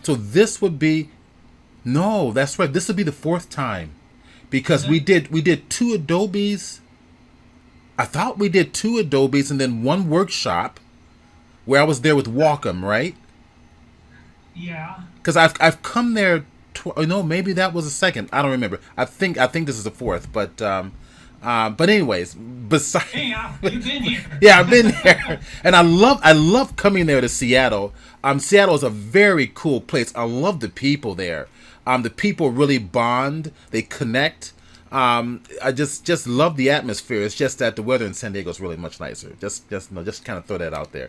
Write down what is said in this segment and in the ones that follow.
So this would be no, that's right. This would be the fourth time because Is it? we did two Adobes. I thought we did two Adobes and then one workshop where I was there with Walkham, right? Yeah. Because I've come there. No, maybe that was a second. I don't remember. I think this is the fourth. But anyways, besides, Hey, you've been here. yeah, I've been there, and I love coming there to Seattle. Seattle is a very cool place. I love the people there. The people really bond. They connect. I just love the atmosphere. It's just that the weather in San Diego is really much nicer. Just kind of throw that out there.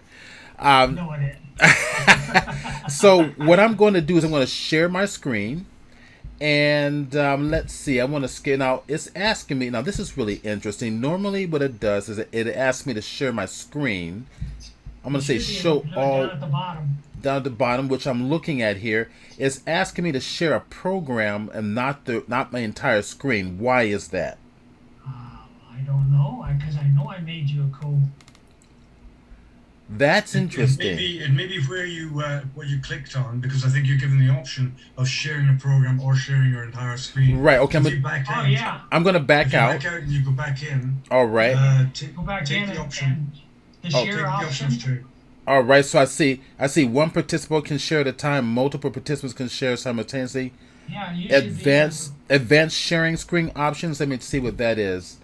No, it isn't. So what I'm going to do is I'm going to share my screen, and let's see. I want to scale now. It's asking me now. This is really interesting. Normally, what it does is it asks me to share my screen. I'm going to say Should be show all down at the bottom. down at the bottom, which I'm looking at here. It's asking me to share a program and not my entire screen. Why is that? I don't know, because I know I made you a co. That's interesting. It may be where you clicked on, because I think you're given the option of sharing a program or sharing your entire screen. Right. Okay. If you back Oh out, yeah. I'm going to back if you out. back out and you go back in, All right. Go back take in the option. and the Oh, Take share the option. options too. All right. So I see one participant can share at a time. Multiple participants can share simultaneously. Yeah, you should Advanced sharing screen options. Let me see what that is.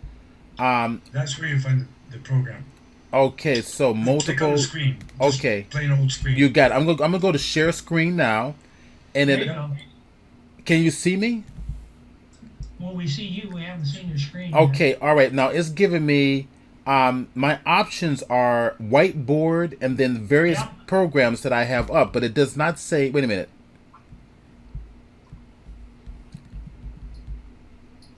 That's where you find the program. Okay, so Click on multiple. the screen. Just Okay, plain old screen. you got it. I'm gonna go to share screen now, and There you then go. can you see me? Well, we see you. We haven't seen your screen. yet. Okay, all right. Now it's giving me my options are whiteboard and then various Yep. programs that I have up, but it does not say. Wait a minute.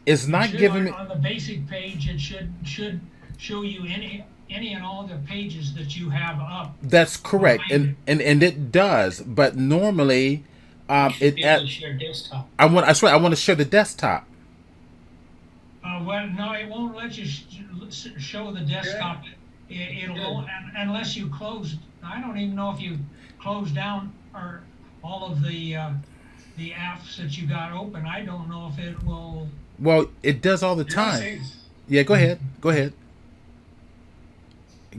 It's not Should giving me. on the basic page. It should show you any and all the pages that you have up. That's correct, behind and it does. But normally, You should it be able at to share desktop. I swear I want to share the desktop. Well, no, it won't let you show the desktop. It'll go, unless you close. I don't even know if you close down or all of the apps that you got open. I don't know if it will. Well, it does all the Yeah, time. Yeah, go ahead. Go ahead.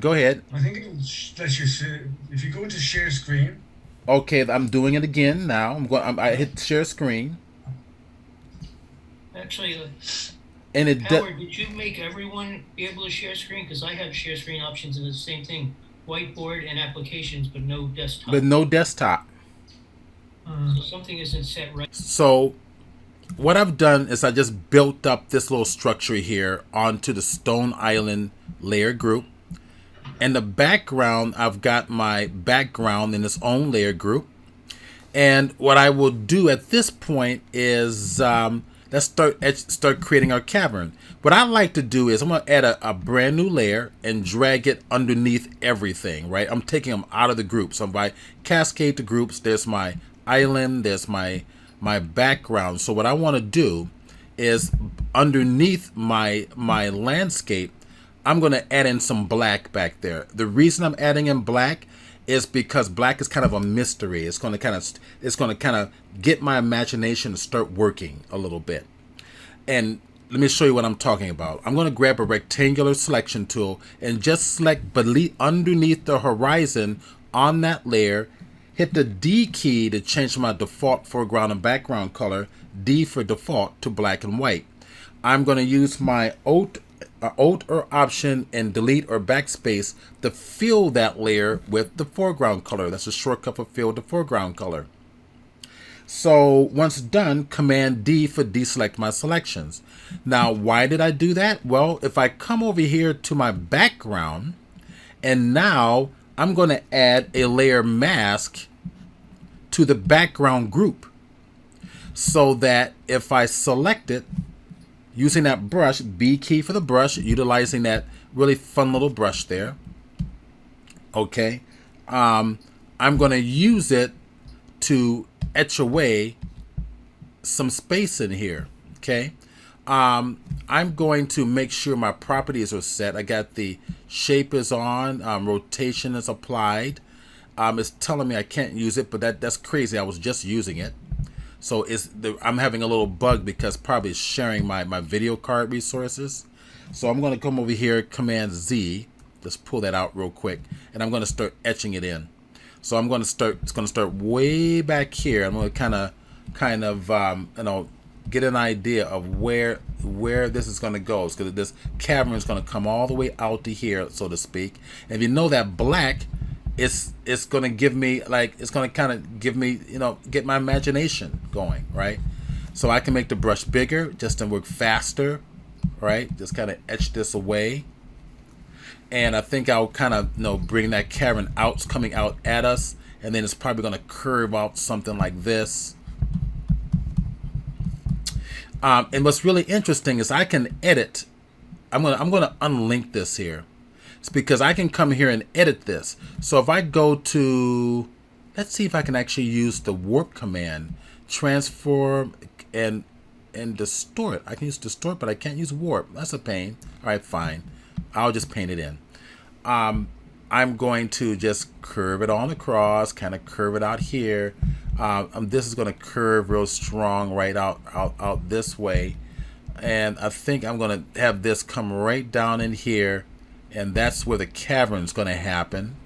Go ahead. I think it'll let you see, if you go into share screen. Okay, I'm doing it again now. I hit share screen, Actually, and it does. Howard, did you make everyone be able to share screen? Because I have share screen options and it's the same thing, whiteboard and applications, but no desktop. But no desktop. So something isn't set right. So what I've done is I just built up this little structure here onto the Stone Island layer group. And the background, I've got my background in its own layer group. And what I will do at this point is let's start creating our cavern. What I like to do is I'm going to add a brand new layer and drag it underneath everything, right? I'm taking them out of the group. So if I cascade the groups, there's my island, there's my background. So what I want to do is underneath my landscape, I'm going to add in some black back there. The reason I'm adding in black is because black is kind of a mystery. It's going to kind of get my imagination to start working a little bit. And let me show you what I'm talking about. I'm going to grab a rectangular selection tool and just select underneath the horizon on that layer. Hit the D key to change my default foreground and background color, D for default, to black and white. I'm going to use my Alt or Option and Delete or Backspace to fill that layer with the foreground color. That's a shortcut for fill the foreground color. So once done, Command D for deselect my selections. Now, why did I do that? Well, if I come over here to my background, and now I'm going to add a layer mask to the background group, so that if I select it using that brush, B key for the brush, utilizing that really fun little brush there, okay, I'm going to use it to etch away some space in here, okay. I'm going to make sure my properties are set. I got the shape is on, rotation is applied. It's telling me I can't use it, but that's crazy. I was just using it. So I'm having a little bug because probably it's sharing my video card resources. So I'm going to come over here, Command Z, just pull that out real quick, and I'm going to start etching it in. So I'm going to start. It's going to start way back here. I'm going to kind of get an idea of where this is going to go, because this cavern is going to come all the way out to here, so to speak. And if you know that black, it's going to give me, like, it's going to kind of give me, get my imagination going, right? So I can make the brush bigger just to work faster, right? Just kind of etch this away. And I think I'll kind of, bring that cavern out, coming out at us, and then it's probably going to curve out something like this. And what's really interesting is I can edit. I'm gonna unlink this here. It's because I can come here and edit this. So if I go to, let's see if I can actually use the warp command, transform and distort. I can use distort, but I can't use warp. That's a pain. All right, fine. I'll just paint it in. I'm going to just curve it on across, kind of curve it out here. This is going to curve real strong right out this way. And I think I'm going to have this come right down in here. And that's where the cavern's going to happen.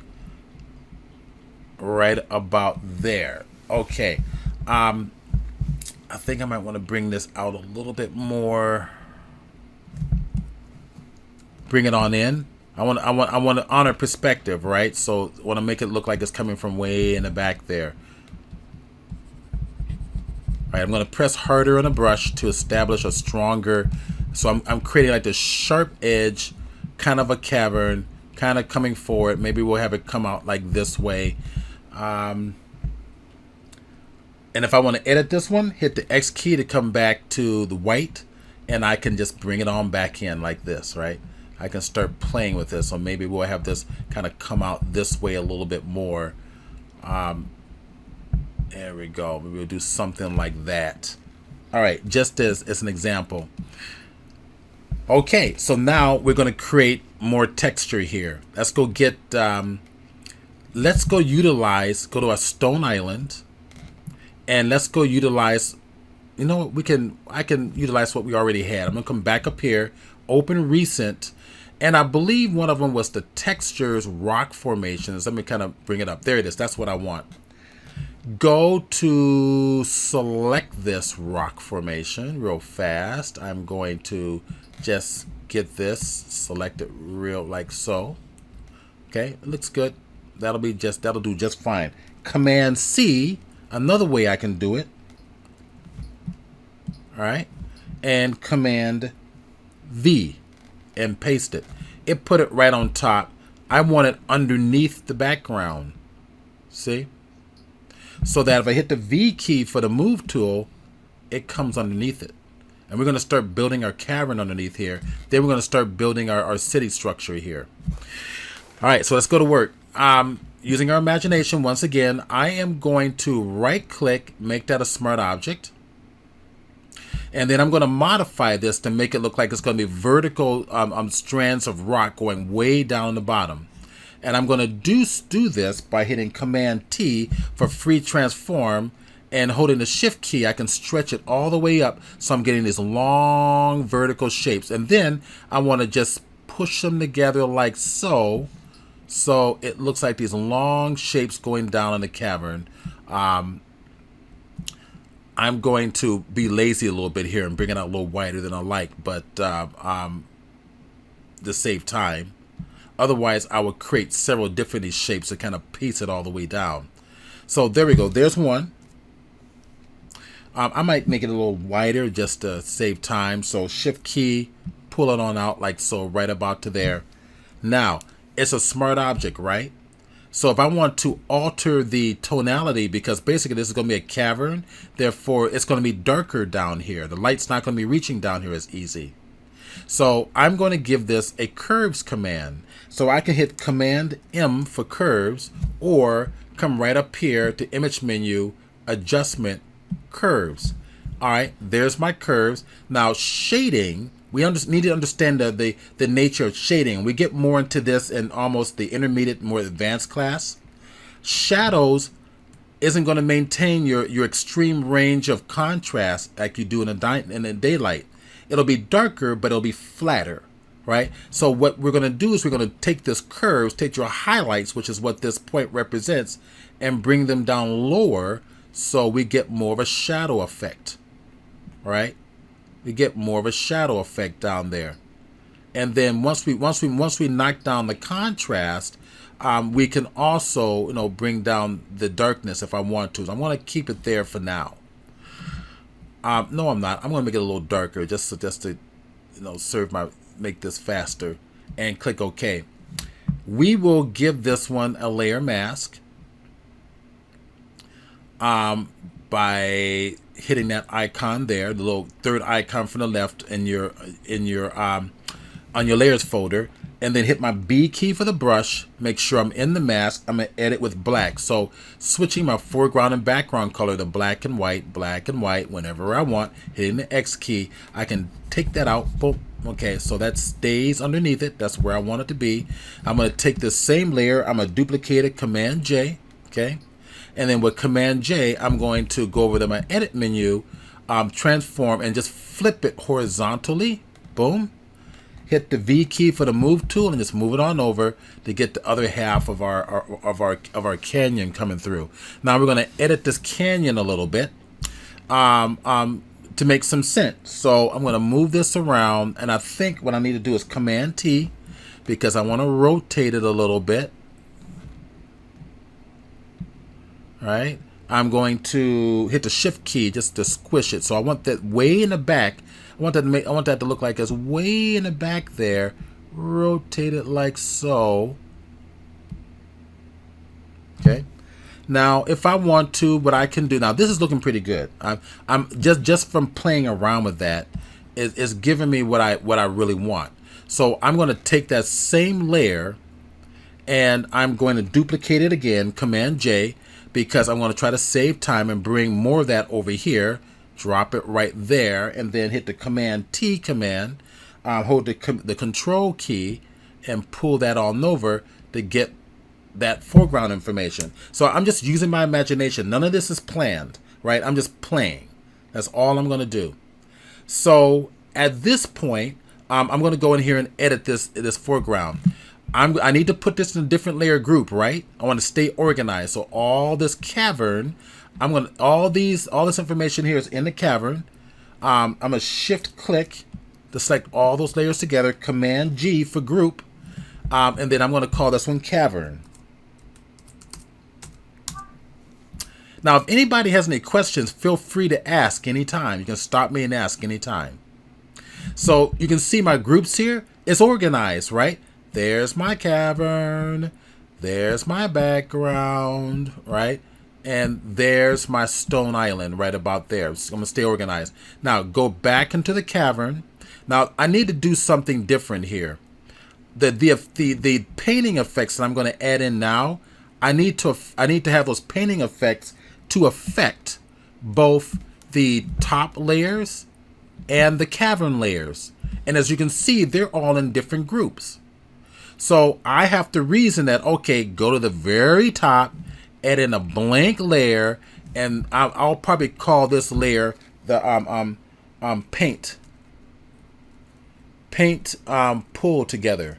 Right about there. Okay. I think I might want to bring this out a little bit more. Bring it on in. I want to honor perspective, right? So I want to make it look like it's coming from way in the back there. All right, I'm going to press harder on the brush to establish a stronger. So I'm creating like this sharp edge, kind of a cavern, kind of coming forward. Maybe we'll have it come out like this way. And if I want to edit this one, hit the X key to come back to the white, and I can just bring it on back in like this, right? I can start playing with this. So maybe we'll have this kind of come out this way a little bit more. There we go. Maybe we'll do something like that. All right, just as an example. Okay, so now we're going to create more texture here. Let's go get, let's go utilize, go to our stone island, and let's go utilize, you know what, I can utilize what we already had. I'm going to come back up here, open recent, and I believe one of them was the textures rock formations. Let me kind of bring it up. There it is. That's what I want. Go to select this rock formation real fast. I'm going to just get this, select it real like so. Okay, it looks good. That'll do just fine. Command C, another way I can do it. All right, and Command V and paste it. It put it right on top. I want it underneath the background. See? So that if I hit the V key for the move tool, it comes underneath it. And we're going to start building our cavern underneath here. Then we're going to start building our city structure here. All right, so let's go to work. Using our imagination, once again, I am going to right-click, make that a smart object. And then I'm going to modify this to make it look like it's going to be vertical strands of rock going way down the bottom. And I'm going to do this by hitting Command T for free transform, and holding the Shift key, I can stretch it all the way up, so I'm getting these long vertical shapes. And then I want to just push them together like so, so it looks like these long shapes going down in the cavern. I'm going to be lazy a little bit here and bring it out a little wider than I like, but to save time. Otherwise, I would create several different these shapes to kind of piece it all the way down. So there we go. There's one. I might make it a little wider just to save time. So Shift key, pull it on out like so, right about to there. Now, it's a smart object, right? So if I want to alter the tonality, because basically this is going to be a cavern, therefore it's going to be darker down here. The light's not going to be reaching down here as easy. So I'm going to give this a curves command. So I can hit Command M for curves, or come right up here to image menu, adjustment, curves. All right, there's my curves. Now shading, we need to understand the nature of shading. We get more into this in almost the intermediate, more advanced class. shadows isn't going to maintain your extreme range of contrast like you do in the daylight. It'll be darker, but it'll be flatter, right? So what we're going to do is we're going to take this curves, take your highlights, which is what this point represents, and bring them down lower so we get more of a shadow effect, right? We get more of a shadow effect down there. And then once we knock down the contrast, we can also, bring down the darkness if I want to. So I'm going to keep it there for now. No, I'm not. I'm going to make it a little darker just to make this faster, and click OK. We will give this one a layer mask by hitting that icon there, the little third icon from the left in your on your layers folder, and then hit my B key for the brush. Make sure I'm in the mask. I'm going to edit with black. So switching my foreground and background color to black and white, whenever I want. Hitting the X key, I can take that out. Boom. Okay, so that stays underneath it. That's where I want it to be. I'm going to take this same layer. I'm going to duplicate it, Command J. Okay, and then with Command J, I'm going to go over to my edit menu, transform, and just flip it horizontally. Boom. Hit the V key for the move tool and just move it on over to get the other half of our canyon coming through. Now we're going to edit this canyon a little bit to make some sense. So I'm going to move this around, and I think what I need to do is Command T because I want to rotate it a little bit. All right. I'm going to hit the Shift key just to squish it. So I want that way in the back. I want that to look like it's way in the back there. Rotate it like so. Okay. Now, if I want to, what I can do now, this is looking pretty good. I'm just from playing around with that, is giving me what I really want. So I'm going to take that same layer, and I'm going to duplicate it again, Command J, because I'm going to try to save time and bring more of that over here. Drop it right there, and then hit the Command T command, hold the Control key, and pull that on over to get that foreground information. So I'm just using my imagination. None of this is planned, right? I'm just playing. That's all I'm going to do. So at this point, I'm going to go in here and edit this foreground. I need to put this in a different layer group, right? I want to stay organized. So all this cavern, all this information here is in the cavern. I'm gonna shift click to select all those layers together, Command G for group, and then I'm gonna call this one cavern. Now, if anybody has any questions, feel free to ask anytime. You can stop me and ask anytime. So you can see my groups here. It's organized, right? There's my cavern. There's my background, right? And there's my stone island right about there. So I'm going to stay organized. Now, go back into the cavern. Now, I need to do something different here. The painting effects that I'm going to add in now, I need to have those painting effects to affect both the top layers and the cavern layers. And as you can see, they're all in different groups. So I have to reason that, okay, go to the very top, add in a blank layer, and I'll probably call this layer the paint pull together.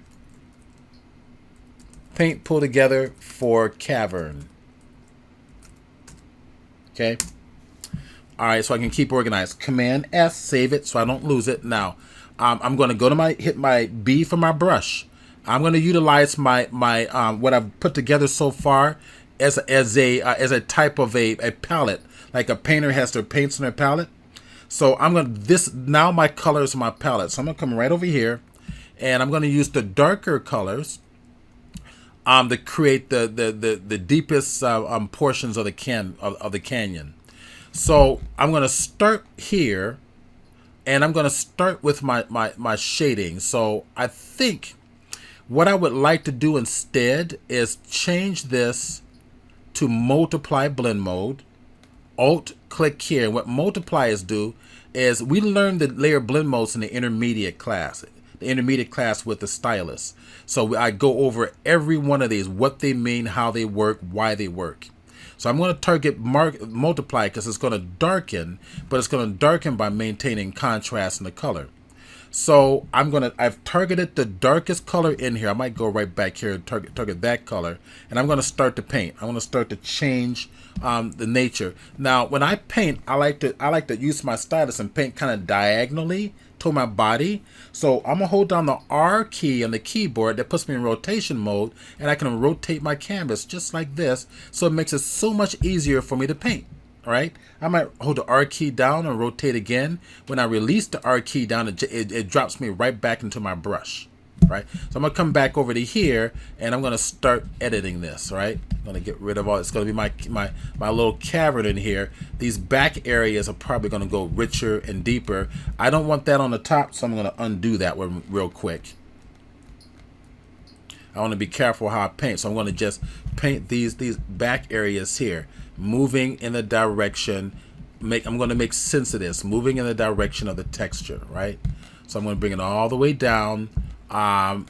Paint pull together for cavern. Okay. All right, so I can keep organized. Command S, save it so I don't lose it. Now, I'm going to go to hit my B for my brush. I'm going to utilize my what I've put together so far as a type of a palette, like a painter has their paints in their palette. So now my colors are my palette. So I'm going to come right over here, and I'm going to use the darker colors to create the deepest portions of the canyon. So I'm going to start here, and I'm going to start with my shading. So I think what I would like to do instead is change this to multiply blend mode. Alt click here. And what multipliers do is we learned the layer blend modes in the intermediate class. the intermediate class with the stylus. So I go over every one of these, what they mean, how they work, why they work. So I'm going to target multiply because it's going to darken, but it's going to darken by maintaining contrast in the color. So I've targeted the darkest color in here. I might go right back here and target that color, and I'm going to start to paint. I'm going to start to change the nature. Now, when I paint, I like to use my stylus and paint kind of diagonally to my body. So I'm gonna hold down the R key on the keyboard. That puts me in rotation mode, and I can rotate my canvas just like this. So it makes it so much easier for me to paint. All right, I might hold the R key down and rotate again. When I release the R key down, it drops me right back into my brush. Right, so I'm gonna come back over to here, and I'm gonna start editing this. Right, I'm gonna get rid of all. It's gonna be my little cavern in here. These back areas are probably gonna go richer and deeper. I don't want that on the top, so I'm gonna undo that one real quick. I want to be careful how I paint, so I'm gonna just paint these back areas here, moving in the direction. I'm gonna make sense of this, moving in the direction of the texture. Right, so I'm gonna bring it all the way down.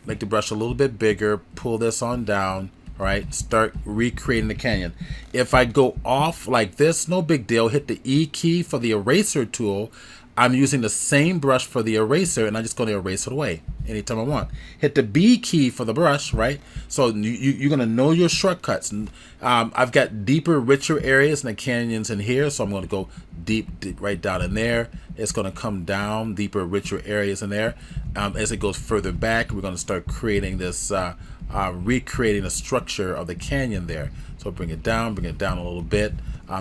Make the brush a little bit bigger, pull this on down, right? Start recreating the canyon. If I go off like this, no big deal. Hit the E key for the eraser tool. I'm using the same brush for the eraser, and I'm just going to erase it away anytime I want. Hit the B key for the brush, right? So you're going to know your shortcuts. I've got deeper, richer areas in the canyons in here, so I'm going to go deep right down in there. It's going to come down, deeper, richer areas in there. As it goes further back, we're going to start creating this, recreating the structure of the canyon there. So bring it down a little bit.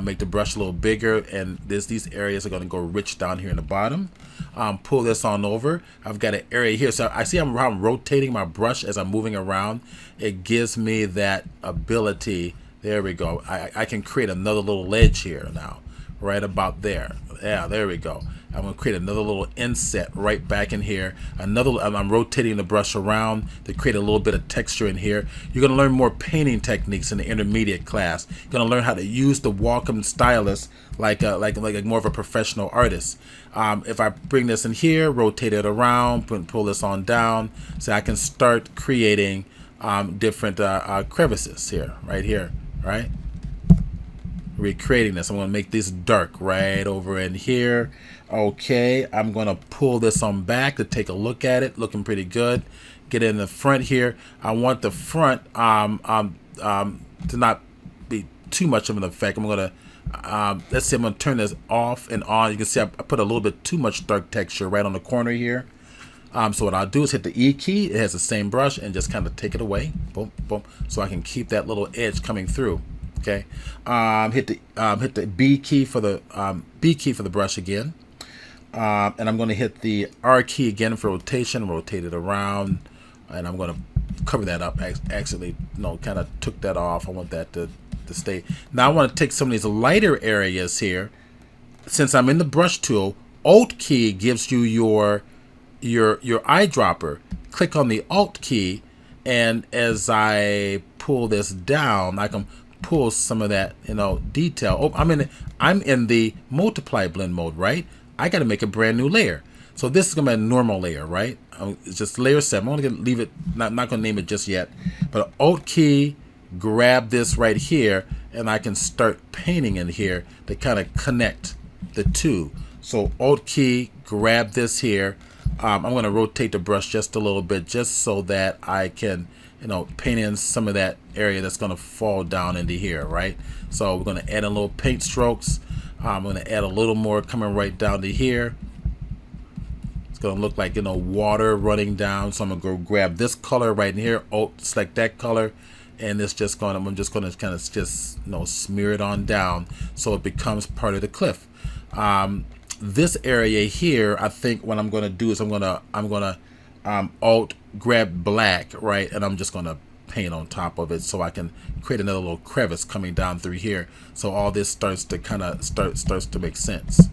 Make the brush a little bigger, and these areas are going to go rich down here in the bottom. Pull this on over. I've got an area here, so I see I'm rotating my brush as I'm moving around. It gives me that ability. There we go. I can create another little ledge here now, right about there. Yeah, there we go. I'm going to create another little inset right back in here. I'm rotating the brush around to create a little bit of texture in here. You're going to learn more painting techniques in the intermediate class. You're going to learn how to use the Wacom stylus like more of a professional artist. If I bring this in here, rotate it around, pull this on down, so I can start creating different crevices here, right? Recreating this. I'm going to make this dark right over in here. Okay, I'm going to pull this on back to take a look at it. Looking pretty good. Get in the front here. I want the front to not be too much of an effect. I'm going to let's see, I'm going to turn this off and on. You can see I put a little bit too much dark texture right on the corner here. So what I'll do is hit the E key. It has the same brush, and just kind of take it away. Boom, boom. So I can keep that little edge coming through. Okay. Hit the B key for the brush again. And I'm going to hit the R key again for rotation. Rotate it around, and I'm going to cover that up. Actually, no, kind of took that off. I want that to stay. Now I want to take some of these lighter areas here. Since I'm in the brush tool, Alt key gives you your eyedropper. Click on the Alt key, and as I pull this down, I can pull some of that detail. Oh, I'm in the multiply blend mode, right? I got to make a brand new layer. So this is gonna be a normal layer, right? It's just layer 7. I'm gonna leave it. Not gonna name it just yet. But Alt key, grab this right here, and I can start painting in here to kind of connect the two. So Alt key, grab this here. I'm gonna rotate the brush just a little bit, just so that I can paint in some of that area that's going to fall down into here, right? So we're going to add a little paint strokes. I'm going to add a little more coming right down to here. It's going to look like water running down. So I'm going to go grab this color right in here. Select that color, and I'm just going to kind of just smear it on down so it becomes part of the cliff. This area here, I think what I'm going to do is I'm going to Alt grab black, right, and I'm just going to paint on top of it so I can create another little crevice coming down through here, so all this starts to make sense.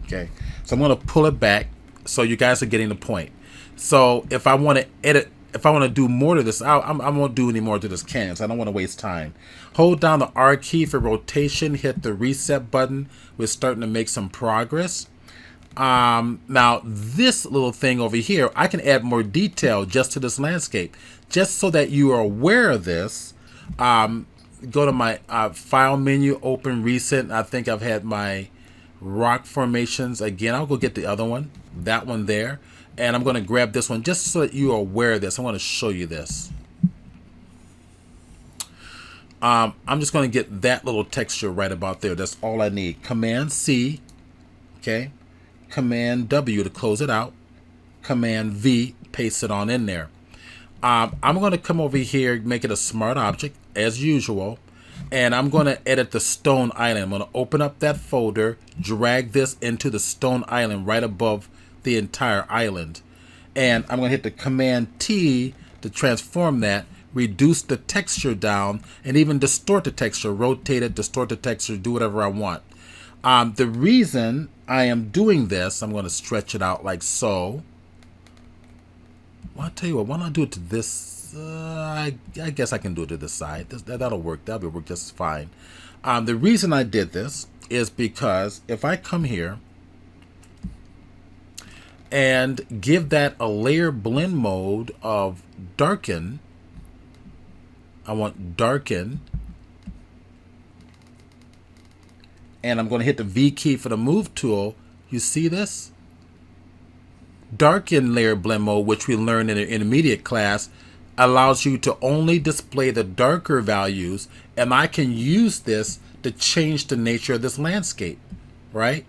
Okay, so I'm going to pull it back so you guys are getting the point. So if I want to edit, if I want to do more to this, I won't do any more to this canyon, so I don't want to waste time. Hold down the R key for rotation, hit the reset button. We're starting to make some progress. Now this little thing over here, I can add more detail just to this landscape, just so that you are aware of this. Go to my file menu, open recent. I think I've had my rock formations again. I'll go get the other one, that one there, and I'm going to grab this one just so that you are aware of this. I want to show you this. I'm just going to get that little texture right about there. That's all I need. Command C, okay. Command W to close it out. Command V, paste it on in there. I'm going to come over here, make it a smart object as usual, and I'm going to edit the stone island. I'm going to open up that folder, drag this into the stone island right above the entire island, and I'm going to hit the Command T to transform that, reduce the texture down, and even distort the texture, rotate it, distort the texture, do whatever I want. The reason I am doing this, I'm going to stretch it out like so. Well, I'll tell you what, why don't I do it to this? I guess I can do it to this side. That'll work. That'll work just fine. The reason I did this is because if I come here and give that a layer blend mode of darken, I want darken, and I'm going to hit the V key for the move tool. You see this? Darken layer blend mode, which we learned in the intermediate class, allows you to only display the darker values, and I can use this to change the nature of this landscape, right?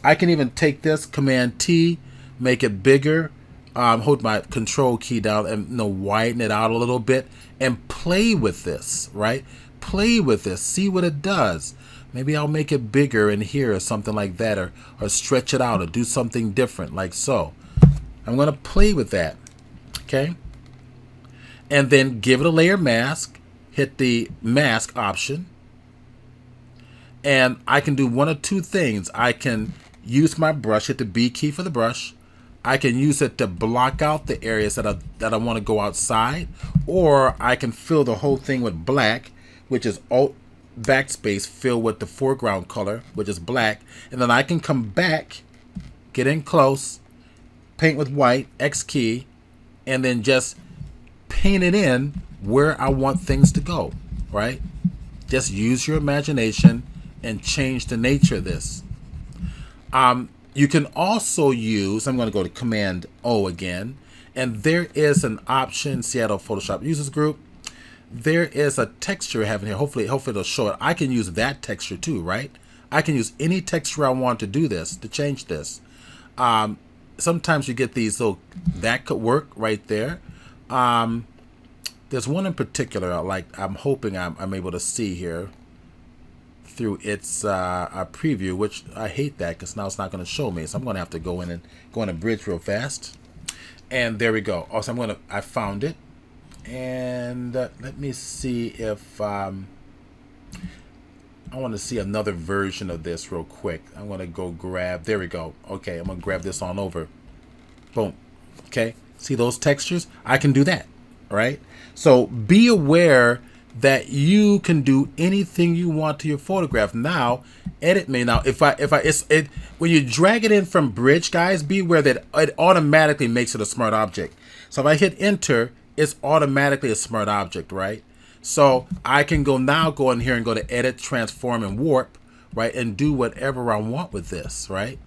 I can even take this, Command T, make it bigger, hold my Control key down and widen it out a little bit, and play with this, right? Play with this, see what it does. Maybe I'll make it bigger in here or something like that, or stretch it out or do something different like so. I'm going to play with that, okay? And then give it a layer mask, hit the mask option, and I can do one of two things. I can use my brush, hit the B key for the brush. I can use it to block out the areas that I want to go outside, or I can fill the whole thing with black, which is Alt backspace, fill with the foreground color, which is black, and then I can come back, get in close, paint with white, X key, and then just paint it in where I want things to go, right? Just use your imagination and change the nature of this. You can also use, I'm going to go to Command O again, and there is an option, Seattle Photoshop Users Group. There is a texture I have in here. Hopefully it'll show it. I can use that texture too, right? I can use any texture I want to do this, to change this. Sometimes you get these little, that could work right there. There's one in particular I'm hoping I'm able to see here through its preview, which I hate that because now it's not going to show me. So I'm going to have to go in a bridge real fast. And there we go. Also, I found it. And let me see if I want to see another version of this real quick. I'm going to go grab, there we go. Okay, I'm going to grab this on over. Boom. Okay, see those textures? I can do that, right? So be aware that you can do anything you want to your photograph. Now, edit me. Now, when you drag it in from bridge, guys, be aware that it automatically makes it a smart object. So if I hit enter, it's automatically a smart object, right? So I can go in here and go to edit, transform, and warp, right? And do whatever I want with this, right?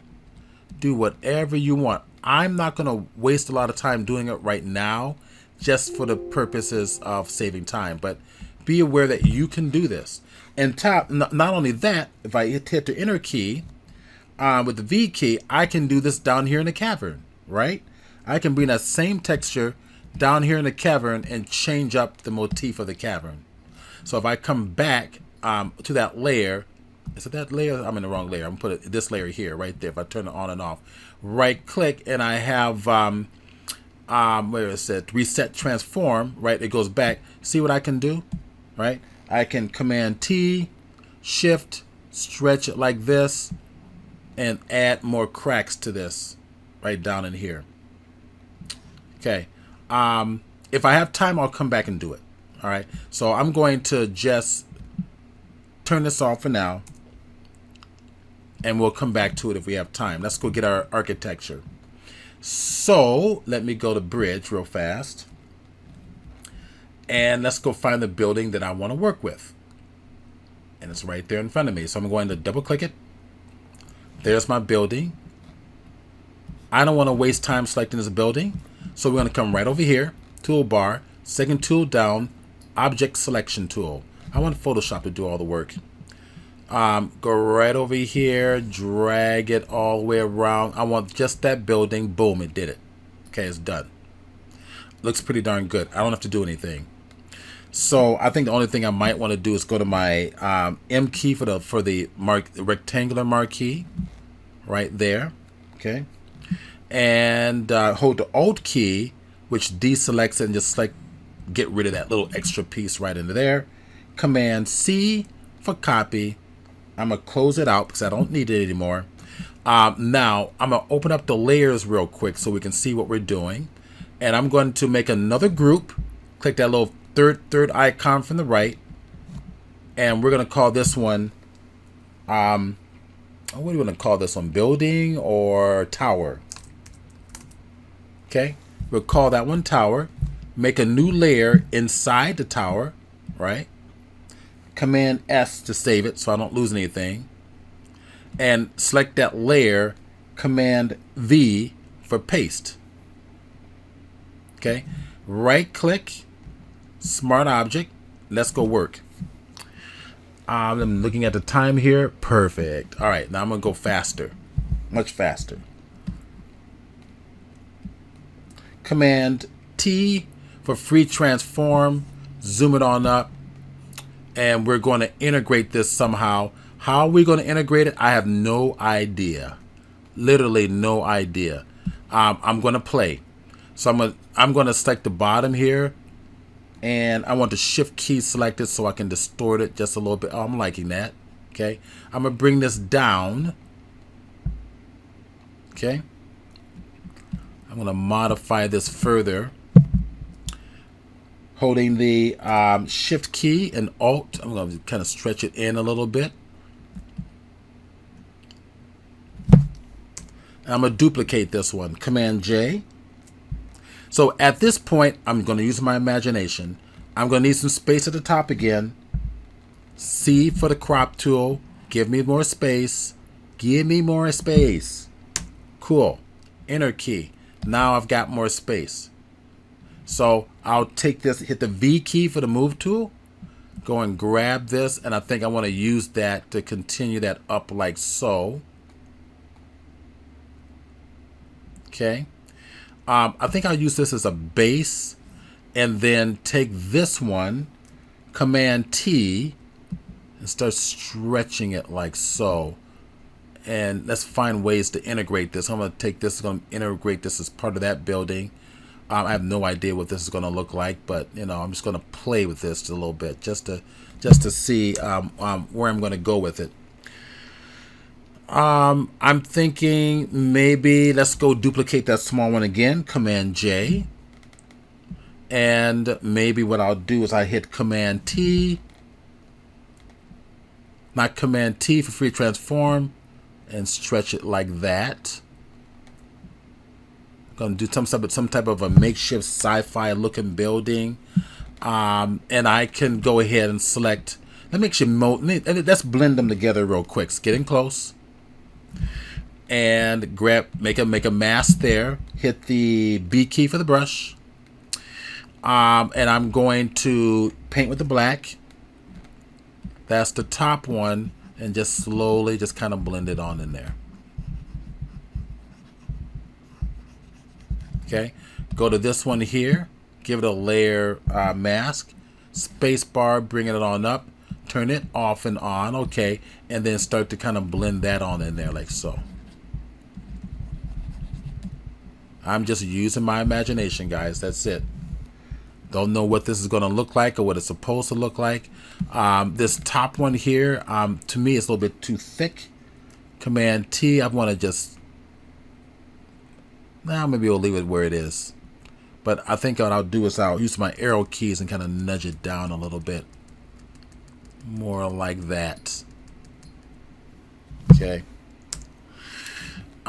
Do whatever you want. I'm not going to waste a lot of time doing it right now, just for the purposes of saving time. But be aware that you can do this. And not only that, if I hit the enter key with the V key, I can do this down here in the cavern, right? I can bring that same texture down here in the cavern and change up the motif of the cavern. So if I come back to that layer, is it that layer? I'm in the wrong layer. I'm going to put this layer here, right there. If I turn it on and off, right click, and I have where is it? Reset transform, right? It goes back. See what I can do, right? I can Command T, Shift, stretch it like this, and add more cracks to this right down in here. Okay. If I have time, I'll come back and do it. All right. So I'm going to just turn this off for now. and we'll come back to it if we have time. Let's go get our architecture. So let me go to bridge real fast. And let's go find the building that I want to work with. And it's right there in front of me. So I'm going to double click it. There's my building. I don't want to waste time selecting this building. So we're going to come right over here, toolbar, second tool down, object selection tool. I want Photoshop to do all the work. Go right over here, drag it all the way around. I want just that building. Boom, it did it. Okay, it's done. Looks pretty darn good. I don't have to do anything. So I think the only thing I might want to do is go to my M key for the rectangular marquee right there. Okay, and hold the Alt key, which deselects it, and just get rid of that little extra piece right into there. Command C for copy. I'm gonna close it out because I don't need it anymore. Now I'm gonna open up the layers real quick so we can see what we're doing, and I'm going to make another group. Click that little third icon from the right, and we're gonna call this one what do you want to call this one? Building or tower? Okay, we'll call that one tower. Make a new layer inside the tower, right? Command S to save it so I don't lose anything, and select that layer. Command V for paste. Okay, right click, Smart Object. Let's go work. I'm looking at the time here. Perfect. All right, now I'm gonna go faster, much faster. Command T for free transform. Zoom it on up, and we're going to integrate this somehow. How are we going to integrate it? I have no idea. Literally no idea. I'm going to play. So I'm going to select the bottom here, and I want the shift key selected so I can distort it just a little bit. Oh, I'm liking that. Okay, I'm gonna bring this down. Okay, I'm gonna modify this further, holding the shift key and alt. I'm gonna kind of stretch it in a little bit. And I'm gonna duplicate this one. Command J. So at this point, I'm going to use my imagination. I'm going to need some space at the top again. C for the crop tool. Give me more space. Give me more space. Cool. Enter key. Now I've got more space. So I'll take this, hit the V key for the move tool. Go and grab this, and I think I want to use that to continue that up like so. Okay. I think I'll use this as a base, and then take this one, Command T, and start stretching it like so. And let's find ways to integrate this. I'm going to take this, going to integrate this as part of that building. I have no idea what this is going to look like, but you know, I'm just going to play with this a little bit just to see where I'm going to go with it. I'm thinking maybe let's go duplicate that small one again, Command J. And maybe what I'll do is I hit Command T, not Command T for free transform, and stretch it like that. I'm going to do some type of a makeshift sci-fi looking building. And I can go ahead and select, let's blend them together real quick. It's getting close. And make a mask there. Hit the B key for the brush. And I'm going to paint with the black. That's the top one, and just slowly just kind of blend it on in there. Okay, go to this one here, give it a layer mask, space bar, bring it on up, turn it off and on, okay, and then start to kind of blend that on in there like so. I'm just using my imagination, guys. That's it. Don't know what this is going to look like or what it's supposed to look like. This top one here, to me, it's a little bit too thick. Command T, I want to just, maybe we'll leave it where it is. But I think what I'll do is I'll use my arrow keys and kind of nudge it down a little bit. More like that. Okay.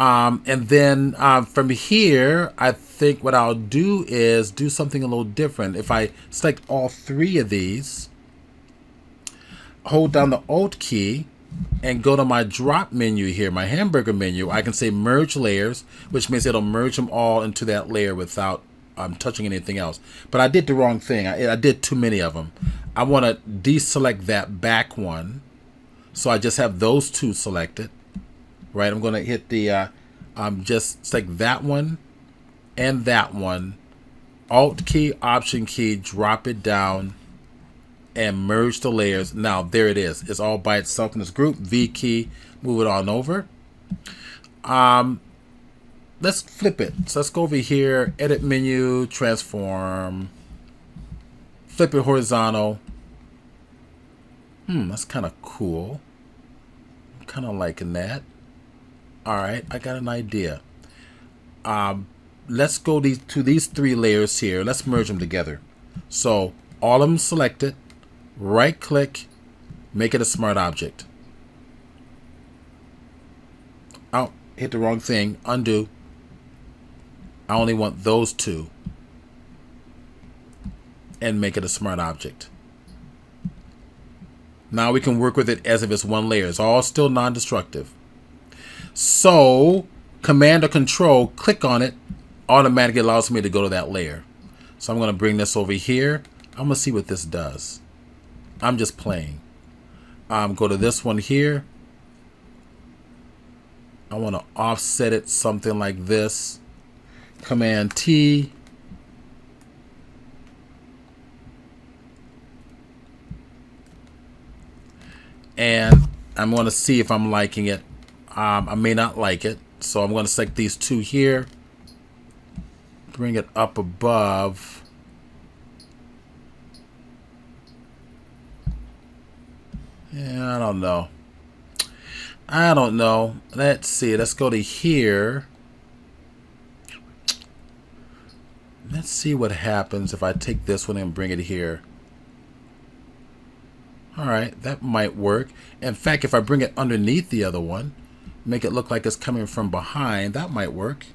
And then from here, I think what I'll do is do something a little different. If I select all three of these, hold down the Alt key, and go to my drop menu here, my hamburger menu, I can say merge layers, which means it'll merge them all into that layer without touching anything else. But I did the wrong thing. I did too many of them. I want to deselect that back one. So I just have those two selected. Right, I'm going to hit the, just select that one and that one. Alt key, Option key, drop it down, and merge the layers. Now, there it is. It's all by itself in this group. V key, move it on over. Let's flip it. So let's go over here, Edit menu, Transform. Flip it horizontal. That's kind of cool. I'm kind of liking that. All right, I got an idea. Let's go to these three layers here. Let's merge them together. So all of them selected. Right click, make it a smart object. Oh, hit the wrong thing. Undo. I only want those two. And make it a smart object. Now we can work with it as if it's one layer. It's all still non-destructive. So, Command or Control, click on it, automatically allows me to go to that layer. So I'm going to bring this over here. I'm going to see what this does. I'm just playing. Go to this one here. I want to offset it something like this. Command T. And I'm going to see if I'm liking it. I may not like it, so I'm going to select these two here, bring it up above, yeah, I don't know, let's see, let's go to here, let's see what happens if I take this one and bring it here. Alright, that might work. In fact, if I bring it underneath the other one, make it look like it's coming from behind, that might work.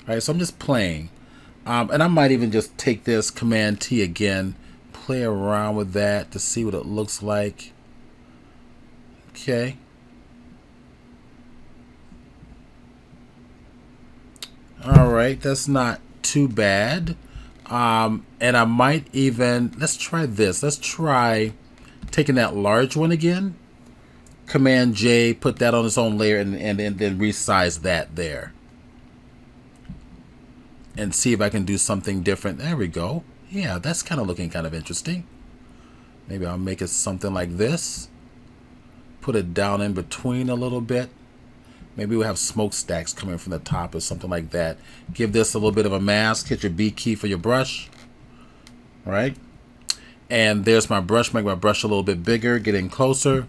Alright, so I'm just playing. And I might even just take this Command T again, play around with that to see what it looks like. Okay. Alright, that's not too bad. And I might even, let's try this. Let's try taking that large one again. Command J, put that on its own layer, and then resize that there. And see if I can do something different. There we go. Yeah, that's kind of looking kind of interesting. Maybe I'll make it something like this. Put it down in between a little bit. Maybe we'll have smokestacks coming from the top or something like that. Give this a little bit of a mask. Hit your B key for your brush. All right. And there's my brush. Make my brush a little bit bigger. Get in closer.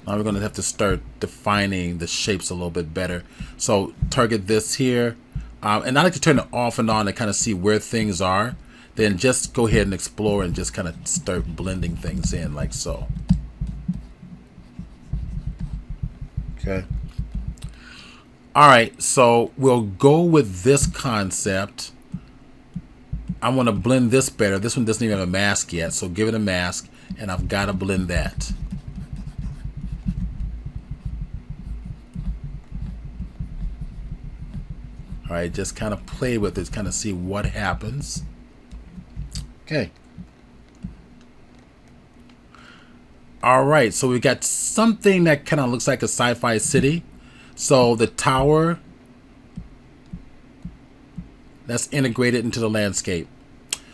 Now we're going to have to start defining the shapes a little bit better. So target this here. And I like to turn it off and on to kind of see where things are. Then just go ahead and explore and just kind of start blending things in like so. Okay. All right, so we'll go with this concept. I want to blend this better. This one doesn't even have a mask yet, so give it a mask, and I've got to blend that. All right, just kind of play with it, kind of see what happens. Okay. All right, so we got something that kind of looks like a sci-fi city. So the tower, that's integrated into the landscape.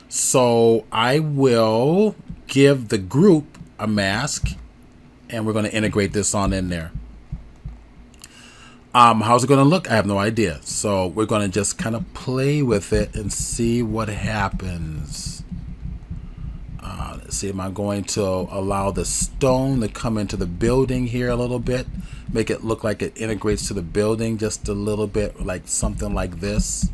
So I will give the group a mask, and we're going to integrate this on in there. How's it going to look? I have no idea. So we're going to just kind of play with it and see what happens. Let's see, am I going to allow the stone to come into the building here a little bit? Make it look like it integrates to the building just a little bit, like something like this.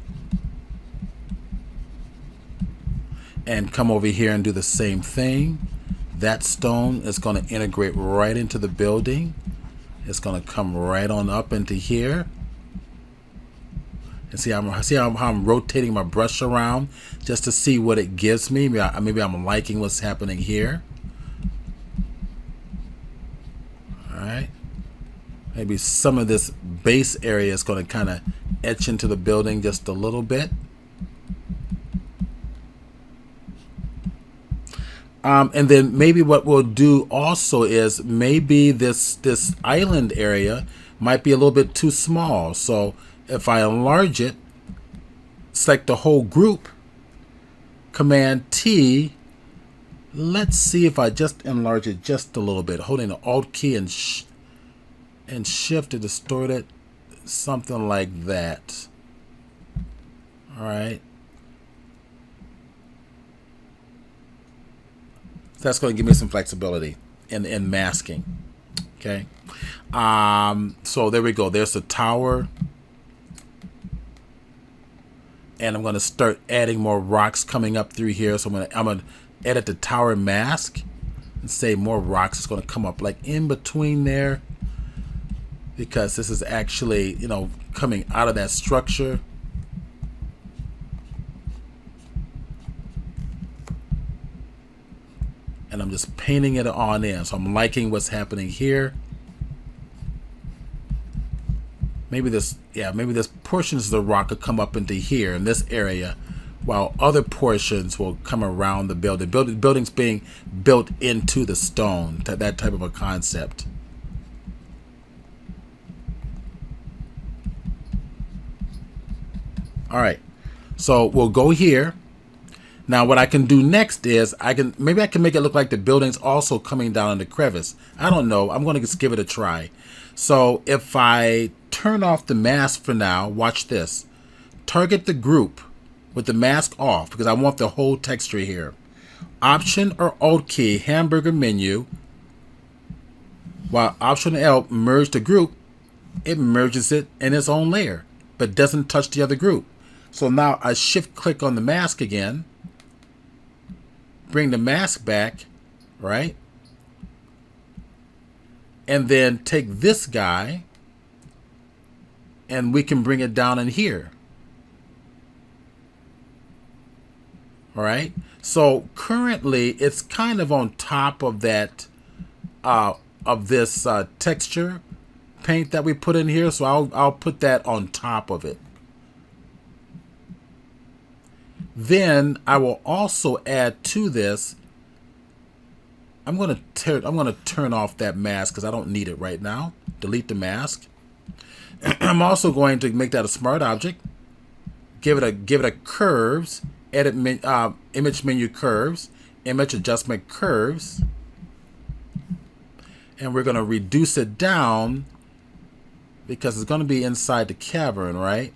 And come over here and do the same thing. That stone is going to integrate right into the building. It's going to come right on up into here. And see how I'm rotating my brush around just to see what it gives me. Maybe I'm liking what's happening here. All right. Maybe some of this base area is going to kind of etch into the building just a little bit. And then maybe what we'll do also is maybe this island area might be a little bit too small. So if I enlarge it, select the whole group, Command T, let's see if I just enlarge it just a little bit, holding the Alt key and Shift to distort it, something like that. All right. So that's going to give me some flexibility in masking. Okay. So there we go. There's the tower. And I'm going to start adding more rocks coming up through here. So I'm going to edit the tower mask and say more rocks is going to come up like in between there, because this is actually, you know, coming out of that structure. And I'm just painting it on in. So I'm liking what's happening here. Maybe this portions of the rock will come up into here in this area, while other portions will come around the building. Buildings being built into the stone, that type of a concept. All right, so we'll go here. Now what I can do next is maybe I can make it look like the building's also coming down in the crevice. I don't know. I'm going to just give it a try. So if I turn off the mask for now, watch this. Target the group with the mask off because I want the whole texture here. Option or Alt key, hamburger menu. While Option L merge the group, it merges it in its own layer, but doesn't touch the other group. So now I shift click on the mask again. Bring the mask back, right? And then take this guy and we can bring it down in here. All right. So currently it's kind of on top of that, of this texture paint that we put in here. So I'll put that on top of it. Then I will also add to this. I'm going to turn off that mask because I don't need it right now. Delete the mask. I'm also going to make that a smart object. Give it a curves. Edit image menu curves. Image adjustment curves. And we're going to reduce it down because it's going to be inside the cavern, right?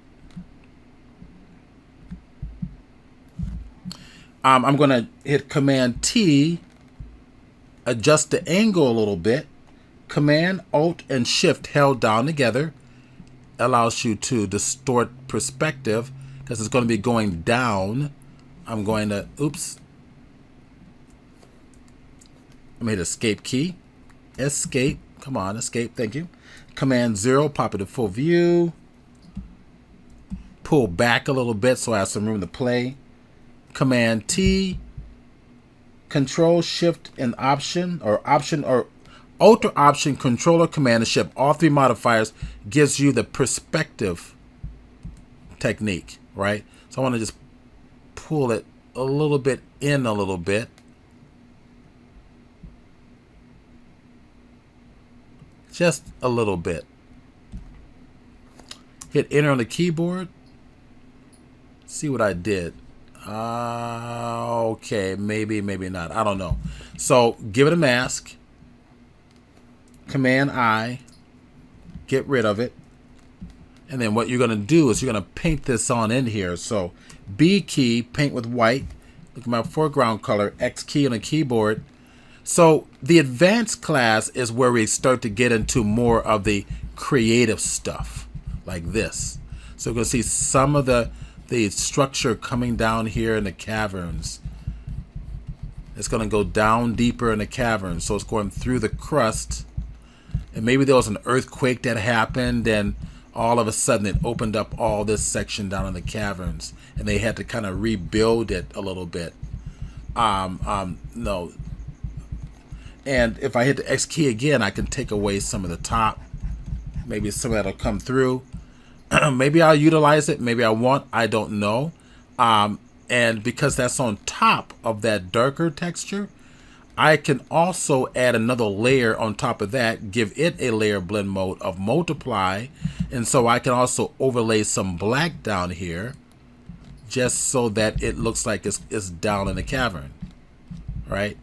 I'm going to hit Command T, adjust the angle a little bit. Command, Alt, and Shift held down together allows you to distort perspective because it's going to be going down. I'm going to, oops. I'm going to hit Escape key. Escape. Come on, Escape. Thank you. Command 0, pop it to full view. Pull back a little bit so I have some room to play. Command T, Control, Shift, and Option, or Alt or Option, Control or Command and Shift. All three modifiers gives you the perspective technique, right? So I want to just pull it a little bit in a little bit. Just a little bit. Hit Enter on the keyboard. See what I did. Okay, maybe not. I don't know. So give it a mask. Command I. Get rid of it. And then what you're going to do is you're going to paint this on in here. So B key, paint with white. Look at my foreground color. X key on the keyboard. So the advanced class is where we start to get into more of the creative stuff like this. So we're going to see some of the structure coming down here in the caverns. It's going to go down deeper in the caverns. So it's going through the crust. And maybe there was an earthquake that happened, and all of a sudden it opened up all this section down in the caverns, and they had to kind of rebuild it a little bit. No. And if I hit the X key again, I can take away some of the top. Maybe some of that'll come through. Maybe I'll utilize it. Maybe I won't. I don't know. And because that's on top of that darker texture, I can also add another layer on top of that, give it a layer blend mode of multiply. And so I can also overlay some black down here just so that it looks like it's down in the cavern, right?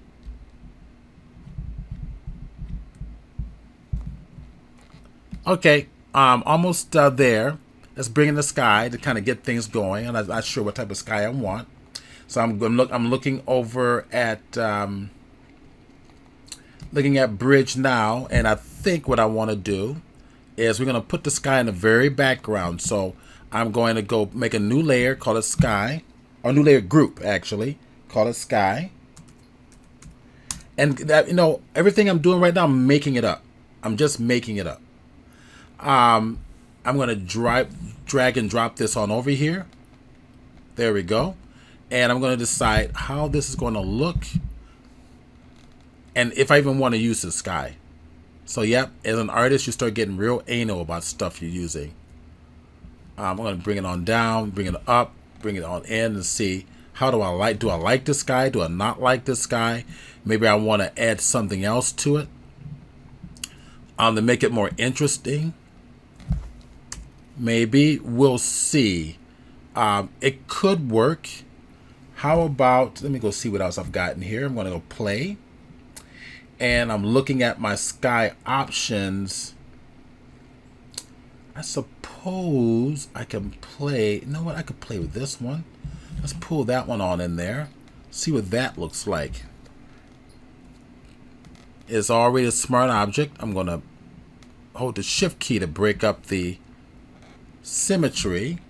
Okay, almost there. Let's bring in the sky to kind of get things going. And I'm not sure what type of sky I want. So I'm looking over at looking at bridge now, and I think what I want to do is we're going to put the sky in the very background. So I'm going to go make a new layer, call it sky, or new layer group actually, call it sky. And that, you know, everything I'm doing right now, I'm making it up. I'm just making it up. I'm going to drag and drop this on over here. There we go. And I'm going to decide how this is going to look. And if I even want to use the sky. So, yep, as an artist, you start getting real anal about stuff you're using. I'm going to bring it on down, bring it up, bring it on in, and see how do I like this sky? Do I not like this sky? Maybe I want to add something else to it to make it more interesting. Maybe we'll see. It could work. How about, let me go see what else I've got in here. I'm going to go play. And I'm looking at my sky options. I suppose I can play. You know what? I could play with this one. Let's pull that one on in there. See what that looks like. It's already a smart object. I'm going to hold the shift key to break up the symmetry.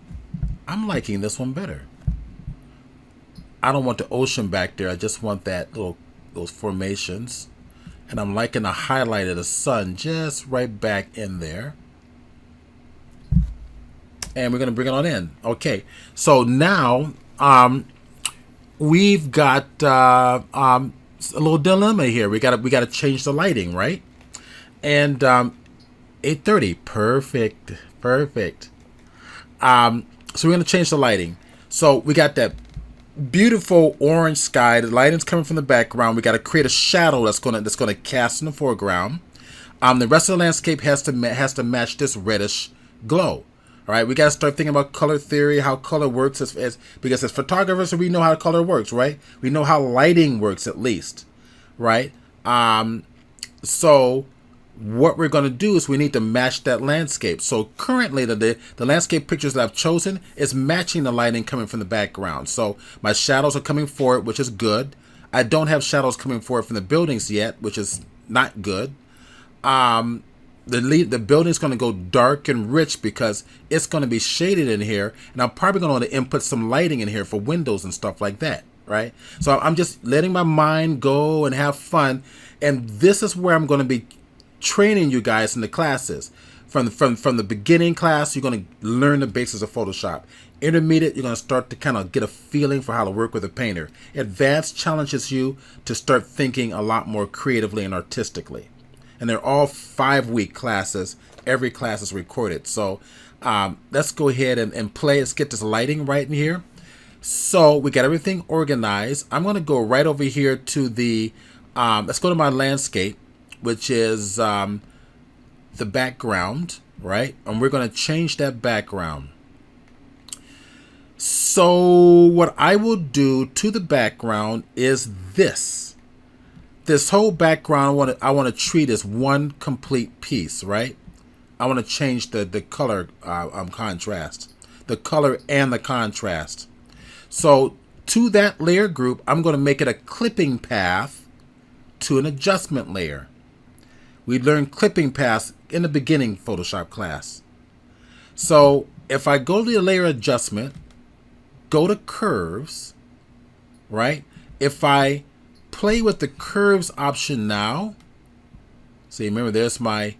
I'm liking this one better. I don't want the ocean back there. I just want that those formations. And I'm liking the highlight of the sun just right back in there. And we're going to bring it on in. Okay. So now we've got a little dilemma here. We got to change the lighting, right? And 8:30. Perfect. So we're going to change the lighting. So we got that beautiful orange sky. The lighting's coming from the background. We got to create a shadow that's gonna cast in the foreground. The rest of the landscape has to match this reddish glow. All right, we got to start thinking about color theory, how color works, because as photographers, we know how color works, right? We know how lighting works at least, right? So what we're going to do is we need to match that landscape. So currently the landscape pictures that I've chosen is matching the lighting coming from the background. So my shadows are coming forward, which is good. I don't have shadows coming forward from the buildings yet, which is not good. The building's going to go dark and rich because it's going to be shaded in here. And I'm probably going to want to input some lighting in here for windows and stuff like that, right? So I'm just letting my mind go and have fun. And this is where I'm going to be training you guys in the classes. From the beginning class, you're going to learn the basics of Photoshop. Intermediate, you're going to start to kind of get a feeling for how to work with a painter. Advanced challenges you to start thinking a lot more creatively and artistically. And they're all 5-week classes. Every class is recorded. So let's go ahead and play. Let's get this lighting right in here. So we got everything organized. I'm going to go right over here to the, let's go to my landscape, which is the background, right? And we're going to change that background. So what I will do to the background is this. This whole background, I want to treat as one complete piece, right? I want to change the color contrast, the color and the contrast. So to that layer group, I'm going to make it a clipping path to an adjustment layer. We learned clipping paths in the beginning Photoshop class. So if I go to the layer adjustment, go to curves, right? If I play with the curves option now, see, remember there's my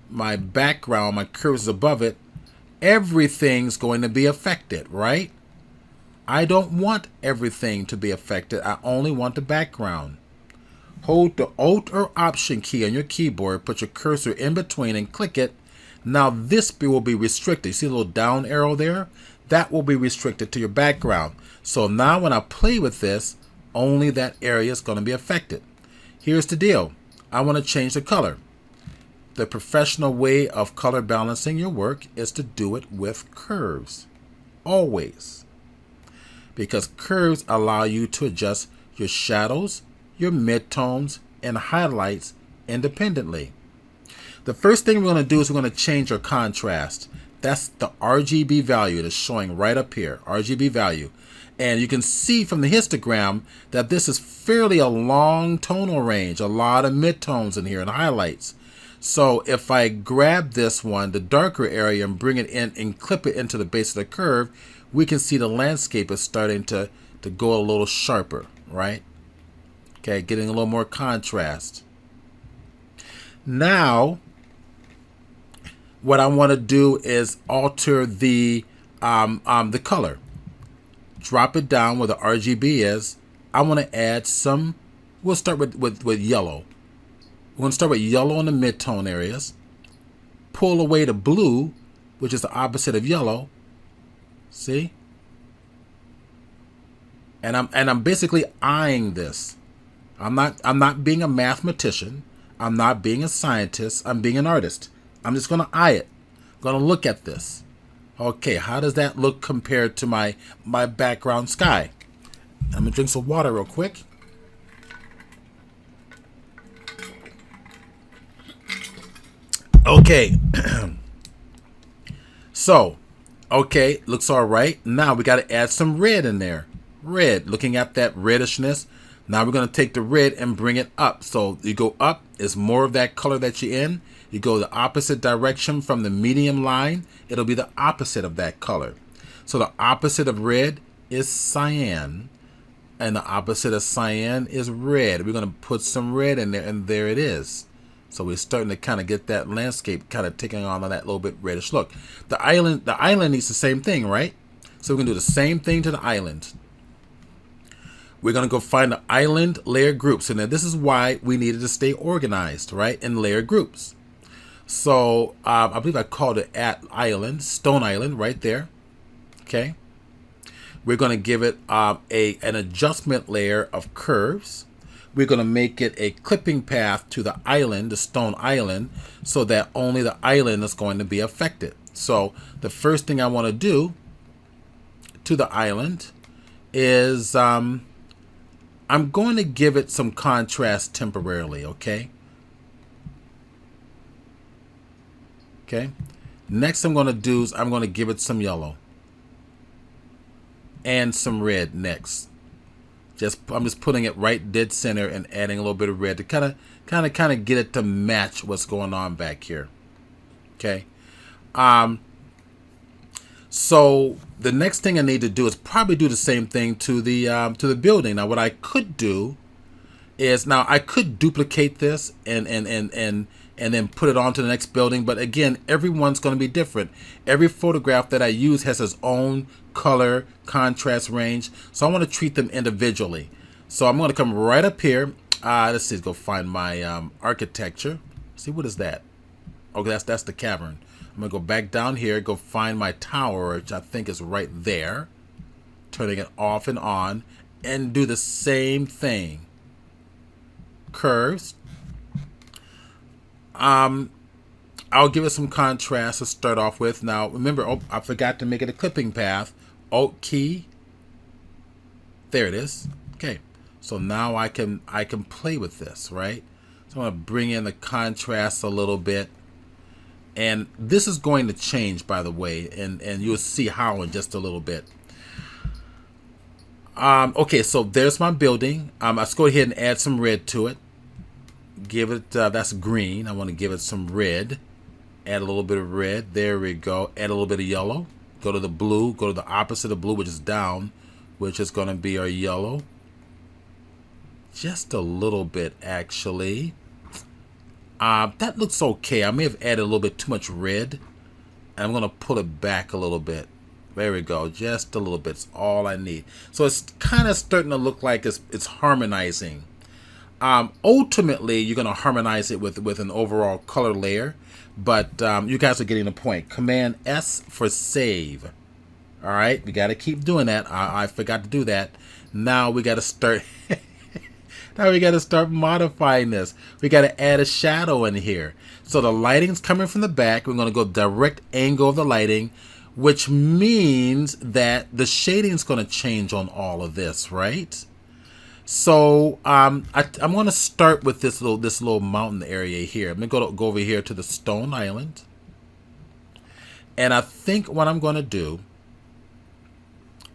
my background, my curves above it, everything's going to be affected, right? I don't want everything to be affected. I only want the background. Hold the Alt or Option key on your keyboard, put your cursor in between and click it. Now this will be restricted. You see the little down arrow there? That will be restricted to your background. So now when I play with this, only that area is going to be affected. Here's the deal. I want to change the color. The professional way of color balancing your work is to do it with curves. Always. Because curves allow you to adjust your shadows, your midtones, and highlights independently. The first thing we're going to do is we're going to change our contrast. That's the RGB value that's showing right up here, RGB value. And you can see from the histogram that this is fairly a long tonal range, a lot of midtones in here and highlights. So if I grab this one, the darker area, and bring it in and clip it into the base of the curve, we can see the landscape is starting to go a little sharper, right? Okay, getting a little more contrast. Now, what I want to do is alter the color. Drop it down where the RGB is. I want to add some. We'll start with yellow. We're going to start with yellow in the mid-tone areas. Pull away the blue, which is the opposite of yellow. See? And I'm basically eyeing this. I'm not being a mathematician. I'm not being a scientist. I'm being an artist. I'm just going to eye it. I'm going to look at this. Okay, how does that look compared to my background sky? I'm going to drink some water real quick. Okay. So, okay, looks all right. Now we got to add some red in there. Red, looking at that reddishness. Now we're going to take the red and bring it up. So you go up, is more of that color that you're in. You go the opposite direction from the medium line, it'll be the opposite of that color. So the opposite of red is cyan, and the opposite of cyan is red. We're going to put some red in there, and there it is. So we're starting to kind of get that landscape kind of taking on that little bit reddish look. The island needs the same thing, right? So we're going to do the same thing to the island. We're going to go find the island layer groups. And then this is why we needed to stay organized, right? In layer groups. So I believe I called it at island, Stone Island right there. Okay. We're going to give it an adjustment layer of curves. We're going to make it a clipping path to the island, the Stone Island, so that only the island is going to be affected. So the first thing I want to do to the island is I'm going to give it some contrast temporarily, okay? Okay. Next I'm going to do is I'm going to give it some yellow and some red next. I'm just putting it right dead center and adding a little bit of red to kind of get it to match what's going on back here. Okay. So the next thing I need to do is probably do the same thing to the building. Now what I could do is I could duplicate this and then put it onto the next building. But again, everyone's going to be different. Every photograph that I use has its own color contrast range. So I want to treat them individually. So I'm going to come right up here. Let's see, go find my architecture. See, what is that? Okay, that's the cavern. I'm going to go back down here, go find my tower, which I think is right there. Turning it off and on. And do the same thing. Curves. I'll give it some contrast to start off with. Now, remember, I forgot to make it a clipping path. Alt key. There it is. Okay. So now I can play with this, right? So I'm going to bring in the contrast a little bit. And this is going to change, by the way, and you'll see how in just a little bit. Okay, so there's my building. Let's go ahead and add some red to it. Give it, that's green. I want to give it some red. Add a little bit of red. There we go. Add a little bit of yellow. Go to the blue. Go to the opposite of blue, which is down, which is going to be our yellow. Just a little bit, actually. That looks okay. I may have added a little bit too much red. I'm going to pull it back a little bit. There we go. Just a little bit. It's all I need. So it's kind of starting to look like it's harmonizing. Ultimately, you're going to harmonize it with an overall color layer. But you guys are getting the point. Command S for save. All right. We got to keep doing that. I forgot to do that. Now we got to start... Now we got to start modifying this. We got to add a shadow in here. So the lighting's coming from the back. We're going to go direct angle of the lighting, which means that the shading is going to change on all of this, right? So I'm going to start with this little mountain area here. I'm going to go over here to the Stone Island. And I think what I'm going to do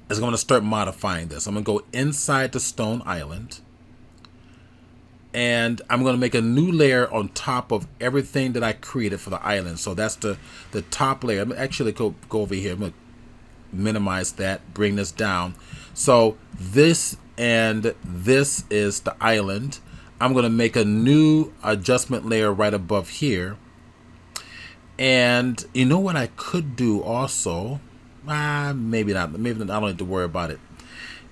is I'm going to start modifying this. I'm going to go inside the Stone Island. And I'm going to make a new layer on top of everything that I created for the island. So that's the top layer. I'm actually go over here. I'm going to minimize that, bring this down. So this and this is the island. I'm going to make a new adjustment layer right above here. And you know what I could do also? Maybe not. Maybe not. I don't need to worry about it.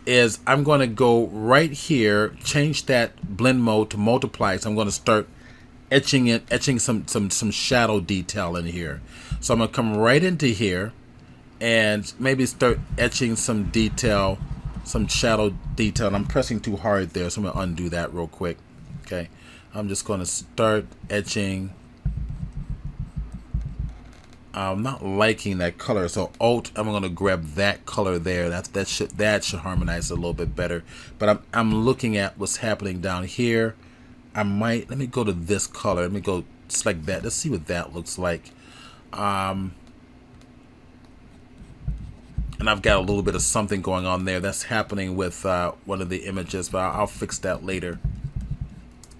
Is I'm going to go right here, change that blend mode to multiply. So I'm going to start etching some shadow detail in here. So I'm going to come right into here and maybe start etching some detail, some shadow detail. And I'm pressing too hard there, so I'm going to undo that real quick. Okay, I'm just going to start etching. I'm not liking that color, so Alt, I'm going to grab that color there. That should harmonize a little bit better. But I'm looking at what's happening down here. Let me go to this color. Let me go select that. Let's see what that looks like. And I've got a little bit of something going on there that's happening with one of the images, but I'll fix that later.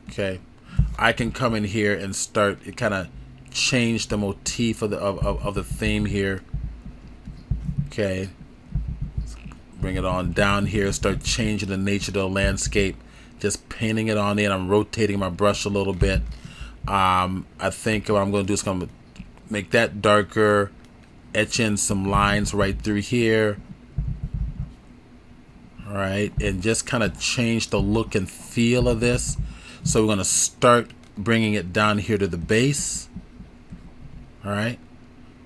Okay, I can come in here and start kind of change the motif of the theme here. Okay, bring it on down here, start changing the nature of the landscape, just painting it on in. I'm rotating my brush a little bit. I think what I'm going to do is going to make that darker, etch in some lines right through here. All right, and just kind of change the look and feel of this. So we're going to start bringing it down here to the base. All right,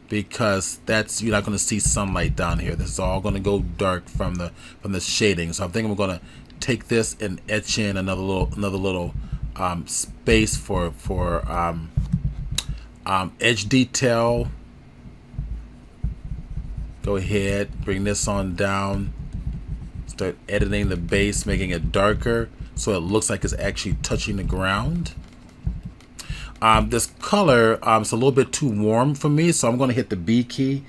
because you're not going to see sunlight down here. This is all going to go dark from the shading. So I think I'm going to take this and etch in another little space for edge detail. Go ahead, bring this on down. Start editing the base, making it darker so it looks like it's actually touching the ground. This color is a little bit too warm for me, so I'm going to hit the B key.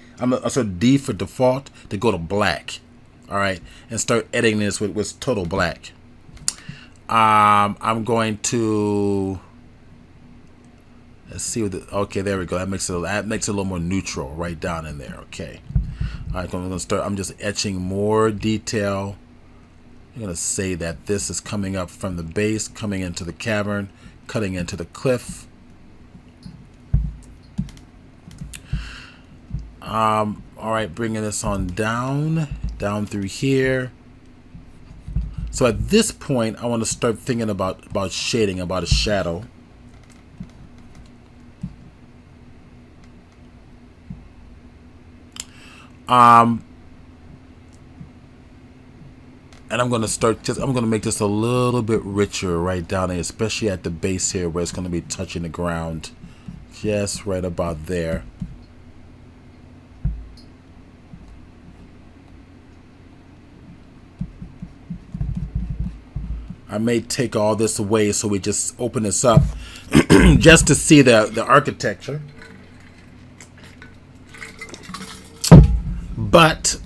So D for default to go to black. All right, and start editing this with total black. I'm going to let's see what okay, there we go. That makes it a little more neutral right down in there. Okay. All right, I'm going to start. I'm just etching more detail. I'm going to say that this is coming up from the base, coming into the cavern, cutting into the cliff. All right, bringing this on down through here. So at this point, I want to start thinking about shading, about a shadow. And I'm going to make this a little bit richer right down there, especially at the base here where it's going to be touching the ground, just right about there. I may take all this away so we just open this up just to see the architecture. But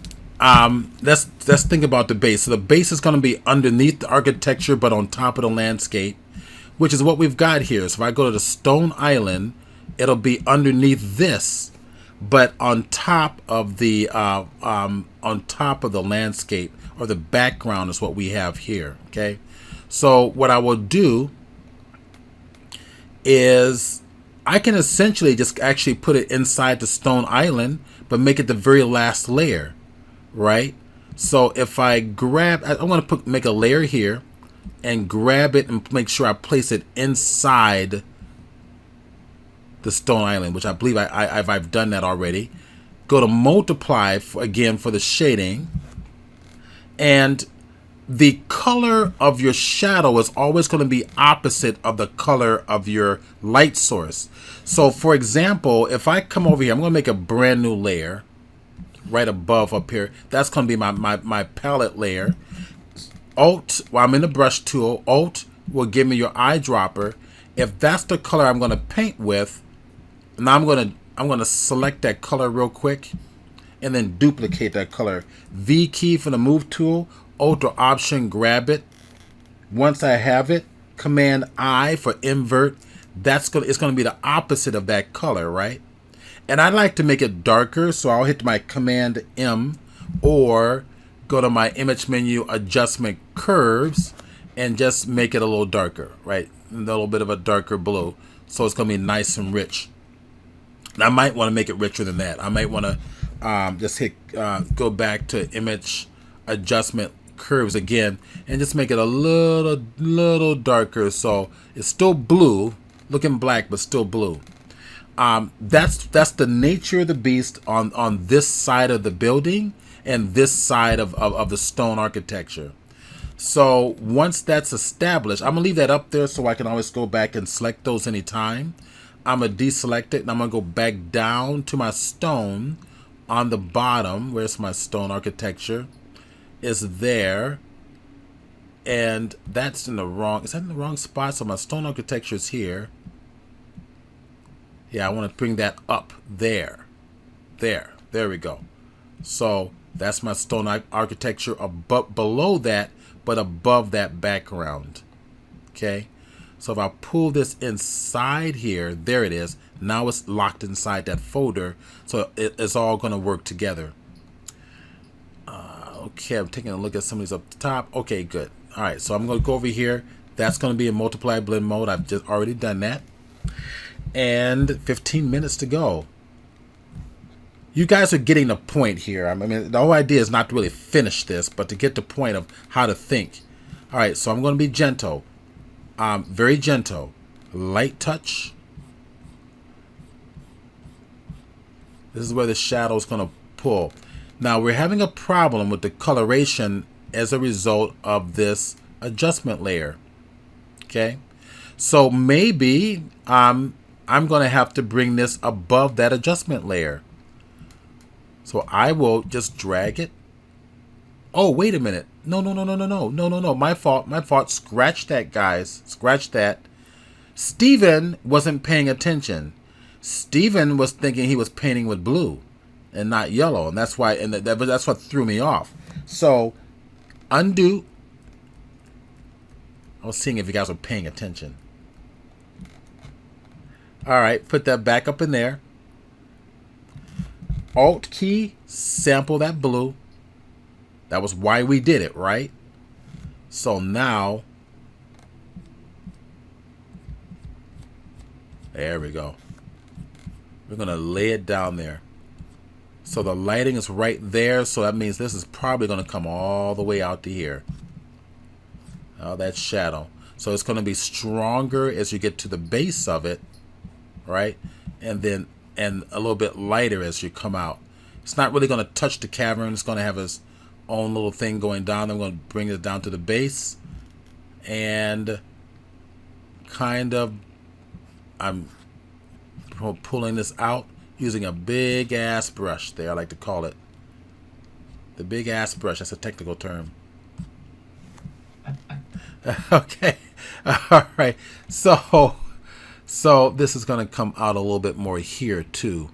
let's think about the base. So the base is going to be underneath the architecture, but on top of the landscape, which is what we've got here. So if I go to the Stone Island, it'll be underneath this, but on top of the landscape, or the background is what we have here. Okay, so what I will do is I can essentially just actually put it inside the stone island, but make it the very last layer, right? So if I grab, I want to make a layer here and grab it and make sure I place it inside the stone island, which I believe I've done that already. Go to multiply again for the shading, and the color of your shadow is always going to be opposite of the color of your light source. So for example, if I come over here, I'm going to make a brand new layer right above up here. That's going to be my palette layer. Alt, while I'm in the brush tool, Alt will give me your eyedropper. If that's the color I'm going to paint with, now I'm going to select that color real quick and then duplicate that color. V key from the move tool, Alt or Option, grab it. Once I have it, Command I for invert. It's going to be the opposite of that color, right? And I like to make it darker, so I'll hit my Command M or go to my image menu, adjustment curves, and just make it a little darker, right? A little bit of a darker blue, so it's going to be nice and rich. And I might want to make it richer than that. I might want to just hit go back to image adjustment curves again and just make it a little darker, so it's still blue, looking black, but still blue. That's the nature of the beast on this side of the building and this side of the stone architecture. So once that's established, I'm gonna leave that up there so I can always go back and select those anytime. I'm gonna deselect it and I'm gonna go back down to my stone on the bottom. Where's my stone architecture? Is there, and that's in the wrong, is that in the wrong spot? So my stone architecture is here. Yeah, I want to bring that up there. There we go. So that's my stone architecture above, below that, but above that background. Okay, so if I pull this inside here, there it is. Now it's locked inside that folder, so it's all going to work together. Okay, I'm taking a look at some of these up the top. Okay, good. All right, so I'm going to go over here. That's going to be in multiply blend mode. I've just already done that. And 15 minutes to go. You guys are getting the point here. I mean, the whole idea is not to really finish this, but to get the point of how to think. All right, so I'm going to be gentle. Very gentle. Light touch. This is where the shadow is going to pull. Now we're having a problem with the coloration as a result of this adjustment layer. Okay, so maybe I'm going to have to bring this above that adjustment layer. So I will just drag it. Oh, wait a minute. No. My fault. Scratch that, guys. Scratch that. Steven wasn't paying attention. Steven was thinking he was painting with blue and not yellow, and that's why, and that's what threw me off. So undo. I was seeing if you guys were paying attention. All right, put that back up in there. Alt key, sample that blue. That was why we did it, right? So now, there we go. We're gonna lay it down there. So the lighting is right there, so that means this is probably going to come all the way out to here. Oh, that shadow. So it's going to be stronger as you get to the base of it, right? And a little bit lighter as you come out. It's not really going to touch the cavern. It's going to have its own little thing going down. I'm going to bring it down to the base. And kind of, I'm pulling this out using a big ass brush there, I like to call it. The big ass brush, that's a technical term. Okay. All right. So this is going to come out a little bit more here too.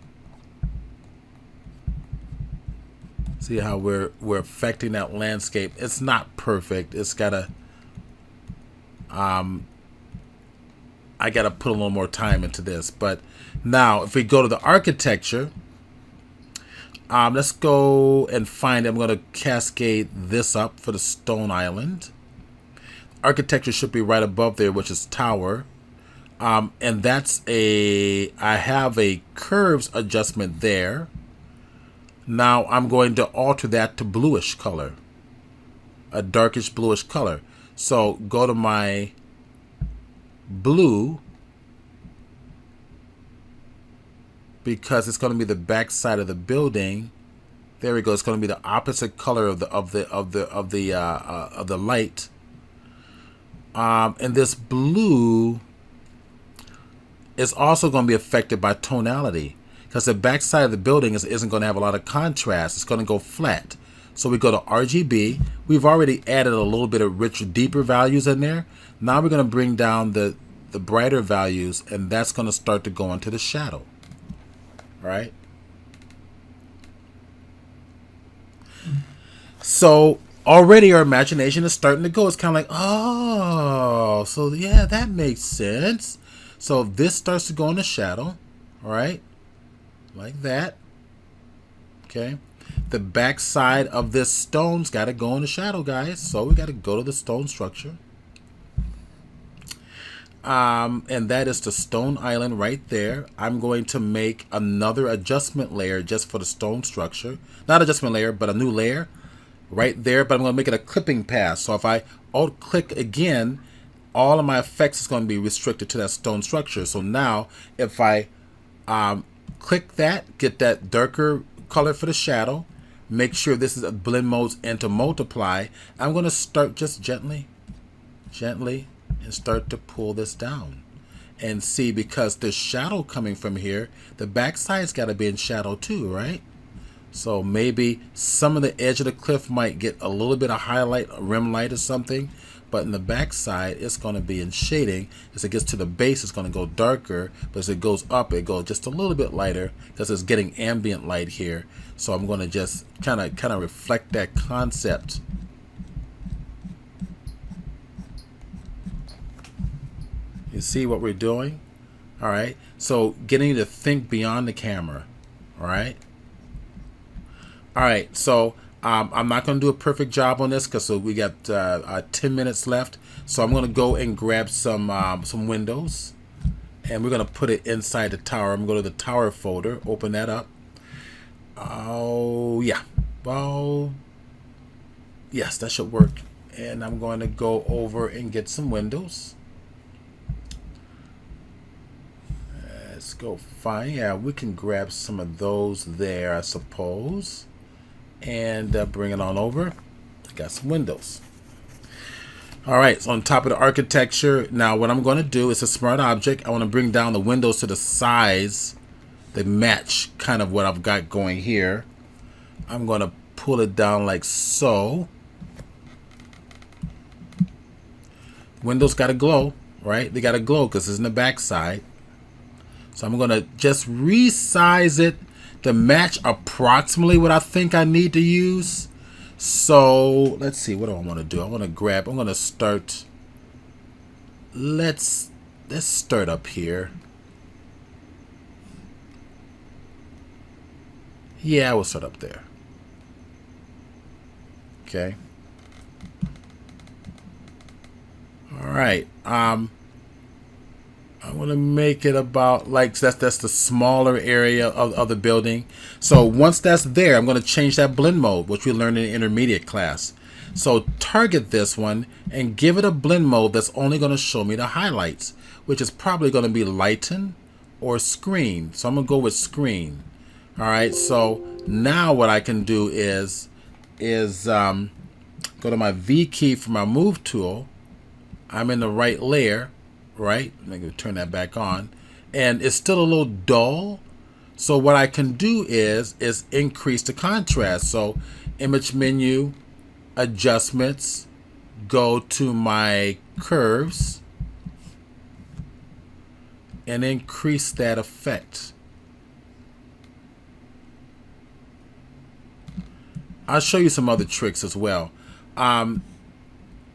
See how we're affecting that landscape. It's not perfect. It's got to I got to put a little more time into this. But now, if we go to the architecture, let's go and find it. I'm going to cascade this up for the stone island. Architecture should be right above there, which is tower. And I have a curves adjustment there. Now I'm going to alter that to bluish color, a darkish bluish color. So go to my blue, because it's going to be the back side of the building. There we go. It's going to be the opposite color of the light. And this blue is also going to be affected by tonality, because the back side of the building isn't going to have a lot of contrast. It's going to go flat. So we go to RGB. We've already added a little bit of richer, deeper values in there. Now we're going to bring down the brighter values, and that's going to start to go into the shadow. Right? So already our imagination is starting to go. It's kind of like, oh, so yeah, that makes sense. So this starts to go in the shadow, all right? Like that. Okay. The back side of this stone's got to go in the shadow, guys. So we got to go to the stone structure. And that is the stone island right there. I'm going to make another adjustment layer just for the stone structure. Not adjustment layer, but a new layer right there. But I'm going to make it a clipping path. So if I alt click again, all of my effects is going to be restricted to that stone structure. So now if I click that, get that darker color for the shadow, make sure this is a blend modes and to multiply, I'm going to start just gently, and start to pull this down. And see, because there's shadow coming from here, the back side's got to be in shadow too, right? So maybe some of the edge of the cliff might get a little bit of highlight, a rim light or something, but in the back side, it's going to be in shading. As it gets to the base, it's going to go darker, but as it goes up, it goes just a little bit lighter because it's getting ambient light here. So I'm going to just kind of reflect that concept. You see what we're doing? All right. So getting you to think beyond the camera. All right. All right. So I'm not going to do a perfect job on this because we got 10 minutes left. So I'm going to go and grab some windows, and we're going to put it inside the tower. I'm going to go to the tower folder, open that up. Oh yeah. Well, yes, that should work. And I'm going to go over and get some windows. Let's go find. Yeah, we can grab some of those there, I suppose. And bring it on over. I got some windows. All right, so on top of the architecture, now what I'm going to do is a smart object. I want to bring down the windows to the size that match kind of what I've got going here. I'm going to pull it down like so. Windows got to glow, right? They got to glow because it's in the back side. So I'm going to just resize it to match approximately what I think I need to use. So let's see, what do I want to do? I'm going to start. Let's start up here. Yeah, we'll start up there. Okay. All right. I want to make it about like that's the smaller area of the building. So once that's there, I'm going to change that blend mode, which we learned in the intermediate class. So target this one and give it a blend mode that's only going to show me the highlights, which is probably going to be lighten or screen. So I'm going to go with screen. All right. So now what I can do is go to my V key for my move tool. I'm in the right layer. Right, I'm going to turn that back on, and it's still a little dull. So what I can do is increase the contrast. So image menu, adjustments, go to my curves, and increase that effect. I'll show you some other tricks as well.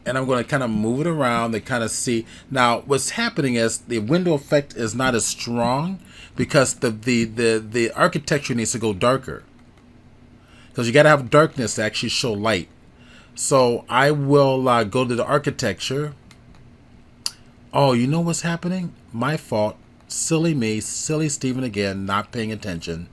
And I'm going to kind of move it around to kind of see. Now, what's happening is the window effect is not as strong because the architecture needs to go darker. Because you got to have darkness to actually show light. So I will go to the architecture. Oh, you know what's happening? my fault. Silly me, silly Steven again, not paying attention.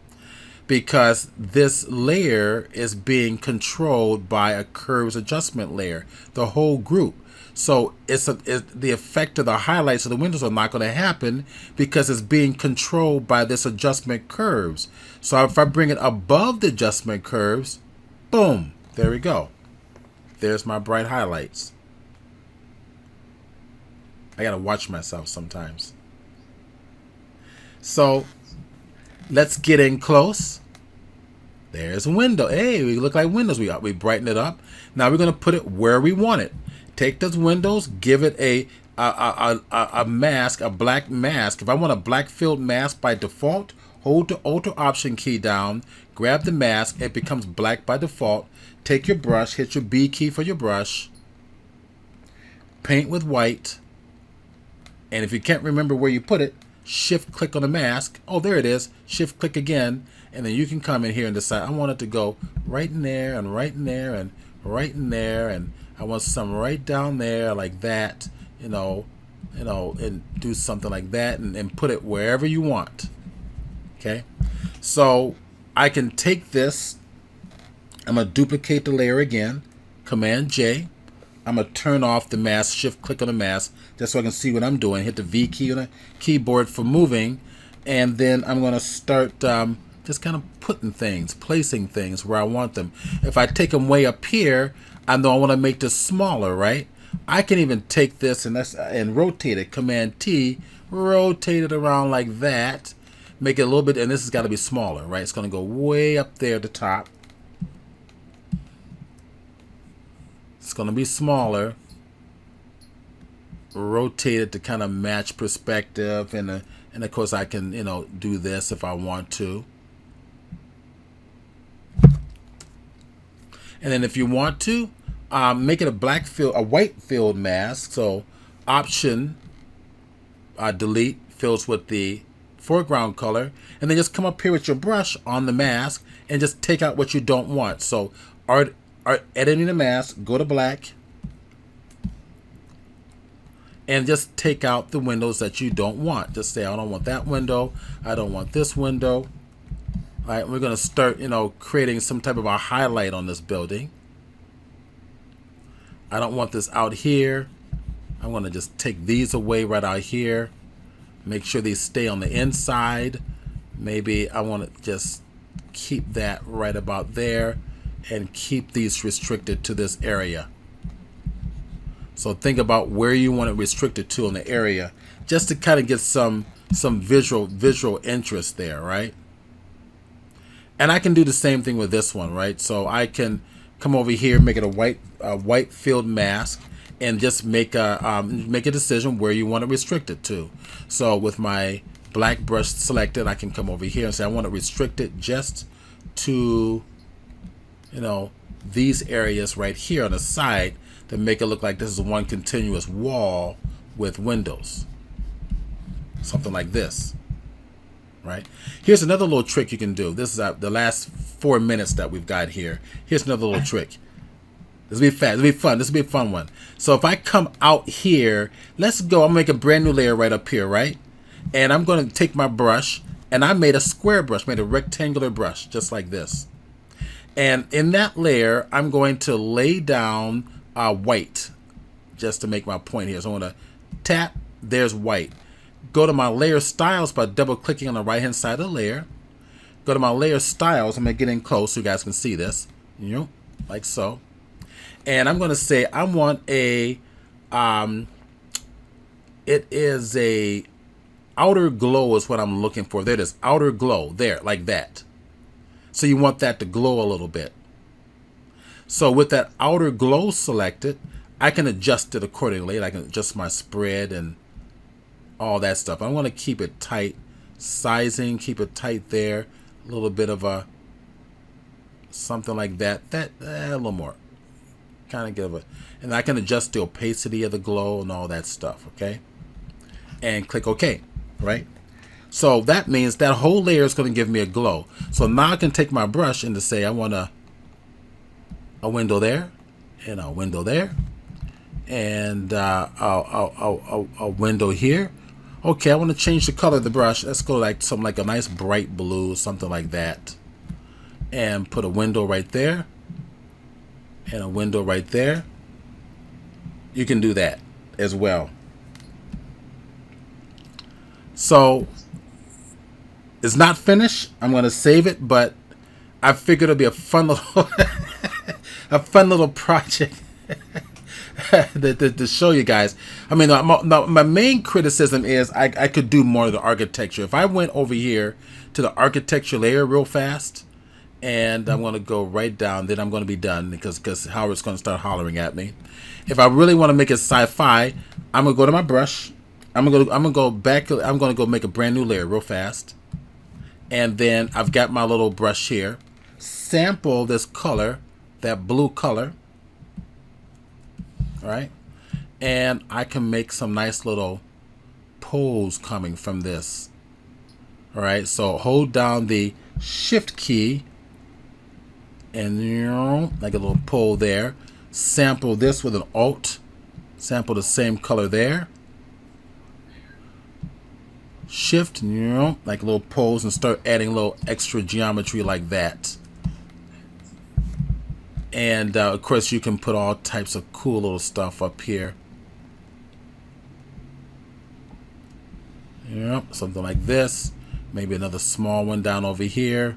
Because this layer is being controlled by a curves adjustment layer, the whole group. So the effect of the highlights of the windows are not going to happen because it's being controlled by this adjustment curves. So if I bring it above the adjustment curves, boom, there we go. There's my bright highlights. I got to watch myself sometimes. So let's get in close. There's a window. Hey, we look like windows. We brighten it up. Now we're going to put it where we want it. Take those windows, give it a mask, a black mask. If I want a black filled mask by default, hold the Alt or Option key down, grab the mask, it becomes black by default. Take your brush, hit your B key for your brush, paint with white, and if you can't remember where you put it, shift click on the mask. Oh, there it is. Shift click again, and then you can come in here and decide I want it to go right in there and right in there and right in there, and I want some right down there like that, you know, and do something like that and put it wherever you want. Okay, so I can take this. I'm gonna duplicate the layer again. Command J. I'm going to turn off the mask, shift click on the mask, just so I can see what I'm doing. Hit the V key on the keyboard for moving. And then I'm going to start just kind of putting things, placing things where I want them. If I take them way up here, I know I want to make this smaller, right? I can even take this and rotate it. Command T, rotate it around like that. Make it a little bit, and this has got to be smaller, right? It's going to go way up there at the top. It's going to be smaller. Rotate it to kind of match perspective, and of course I can do this if I want to. And then if you want to, make it a white filled mask. So Option delete fills with the foreground color, and then just come up here with your brush on the mask and just take out what you don't want. So editing the mask, go to black, and just take out the windows that you don't want. Just say, I don't want that window. I don't want this window. All right, we're going to start, creating some type of a highlight on this building. I don't want this out here. I'm going to just take these away right out here. Make sure these stay on the inside. Maybe I want to just keep that right about there and keep these restricted to this area. So think about where you want it restricted to in the area, just to kind of get some visual interest there, right? And I can do the same thing with this one, right? So I can come over here, make it a white filled mask, and just make a decision where you want to restrict it to. So with my black brush selected, I can come over here and say I want to restrict it just to these areas right here on the side to make it look like this is one continuous wall with windows. Something like this, right? Here's another little trick you can do. This is the last 4 minutes that we've got here. Here's another little trick. This will be fast. This will be fun. This will be a fun one. So if I come out here, let's go. I'm going to make a brand new layer right up here, right? And I'm going to take my brush, and I made a square brush, made a rectangular brush, just like this. And in that layer, I'm going to lay down white, just to make my point here. So I'm going to tap, there's white. Go to my layer styles by double clicking on the right hand side of the layer. Go to my layer styles. I'm going to get in close so you guys can see this, like so. And I'm going to say I want it is a outer glow is what I'm looking for. There it is, outer glow, there, like that. So you want that to glow a little bit. So with that outer glow selected, I can adjust it accordingly. I can adjust my spread and all that stuff. I want to keep it tight. Sizing, keep it tight there. A little bit of a something like that. A little more. Kind of give it. And I can adjust the opacity of the glow and all that stuff, okay? And click OK, right? So that means that whole layer is going to give me a glow. So now I can take my brush and to say I want a window there, and a window there, and a window here. Okay, I want to change the color of the brush. Let's go like something like a nice bright blue, something like that. And put a window right there. And a window right there. You can do that as well. So it's not finished. I'm going to save it, but I figured it'll be a fun little a fun little project to show you guys. I mean, my main criticism is I could do more of the architecture. If I went over here to the architecture layer real fast, and I'm going to go right down, then I'm going to be done because Howard's going to start hollering at me. If I really want to make it sci-fi, I'm going to go to my brush. I'm going to go back. I'm going to go make a brand new layer real fast. And then I've got my little brush here. Sample this color, that blue color. All right. And I can make some nice little pose coming from this. All right. So hold down the Shift key. And like a little pole there. Sample this with an Alt. Sample the same color there. Shift, like a little pose, and start adding a little extra geometry like that. And of course, you can put all types of cool little stuff up here. Yep, something like this. Maybe another small one down over here.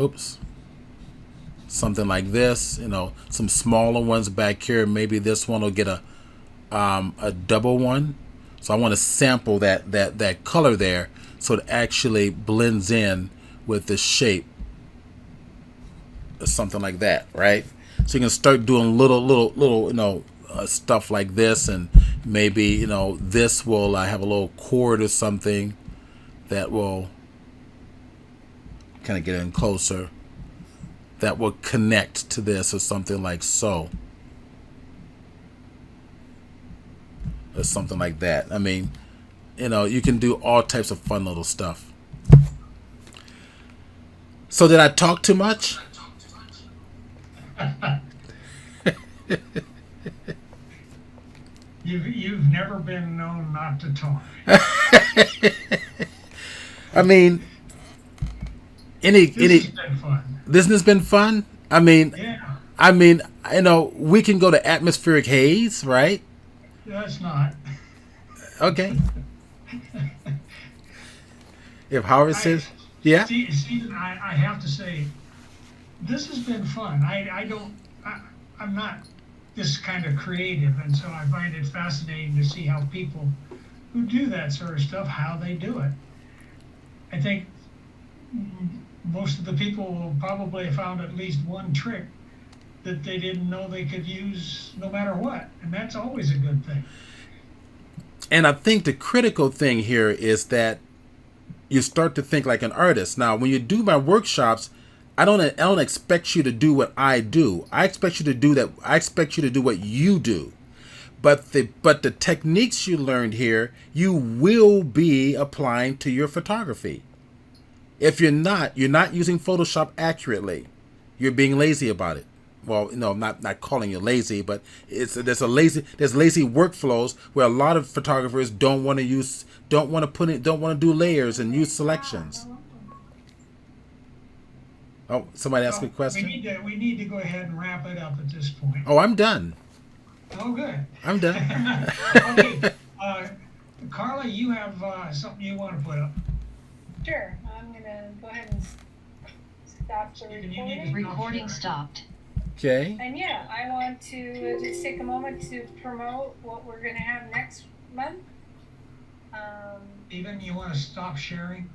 Oops. Something like this, some smaller ones back here. Maybe this one will get a double one. So I want to sample that color there so it actually blends in with the shape or something like that, right? So you can start doing little stuff like this, and maybe this will have a little cord or something that will kind of get in closer. That will connect to this or something like so. Or something like that. I mean, you can do all types of fun little stuff. So did I talk too much? You've never been known not to talk. I mean, This has been fun. This has been fun. I mean, Yeah, we can go to atmospheric haze, right? that's not. Okay. If Howard says, yeah. Stephen, I have to say, this has been fun. I'm not this kind of creative, and so I find it fascinating to see how people who do that sort of stuff, how they do it. I think most of the people will probably have found at least one trick that they didn't know they could use no matter what, and that's always a good thing. And I think the critical thing here is that you start to think like an artist. Now, when you do my workshops, I don't expect you to do what I do. I expect you to do that. I expect you to do what you do. But the techniques you learned here, you will be applying to your photography. If you're not using Photoshop accurately. You're being lazy about it. Well, I'm not calling you lazy, but there's lazy workflows where a lot of photographers don't want to do layers and use selections. Oh, somebody asked me a question. We need to go ahead and wrap it up at this point. Oh, I'm done. Oh, good. I'm done. Okay, Carla, you have something you want to put up. Sure, I'm gonna go ahead and stop the You need to recording. Recording stopped. Okay. And yeah, I want to just take a moment to promote what we're gonna have next month. Stephen, you want to stop sharing?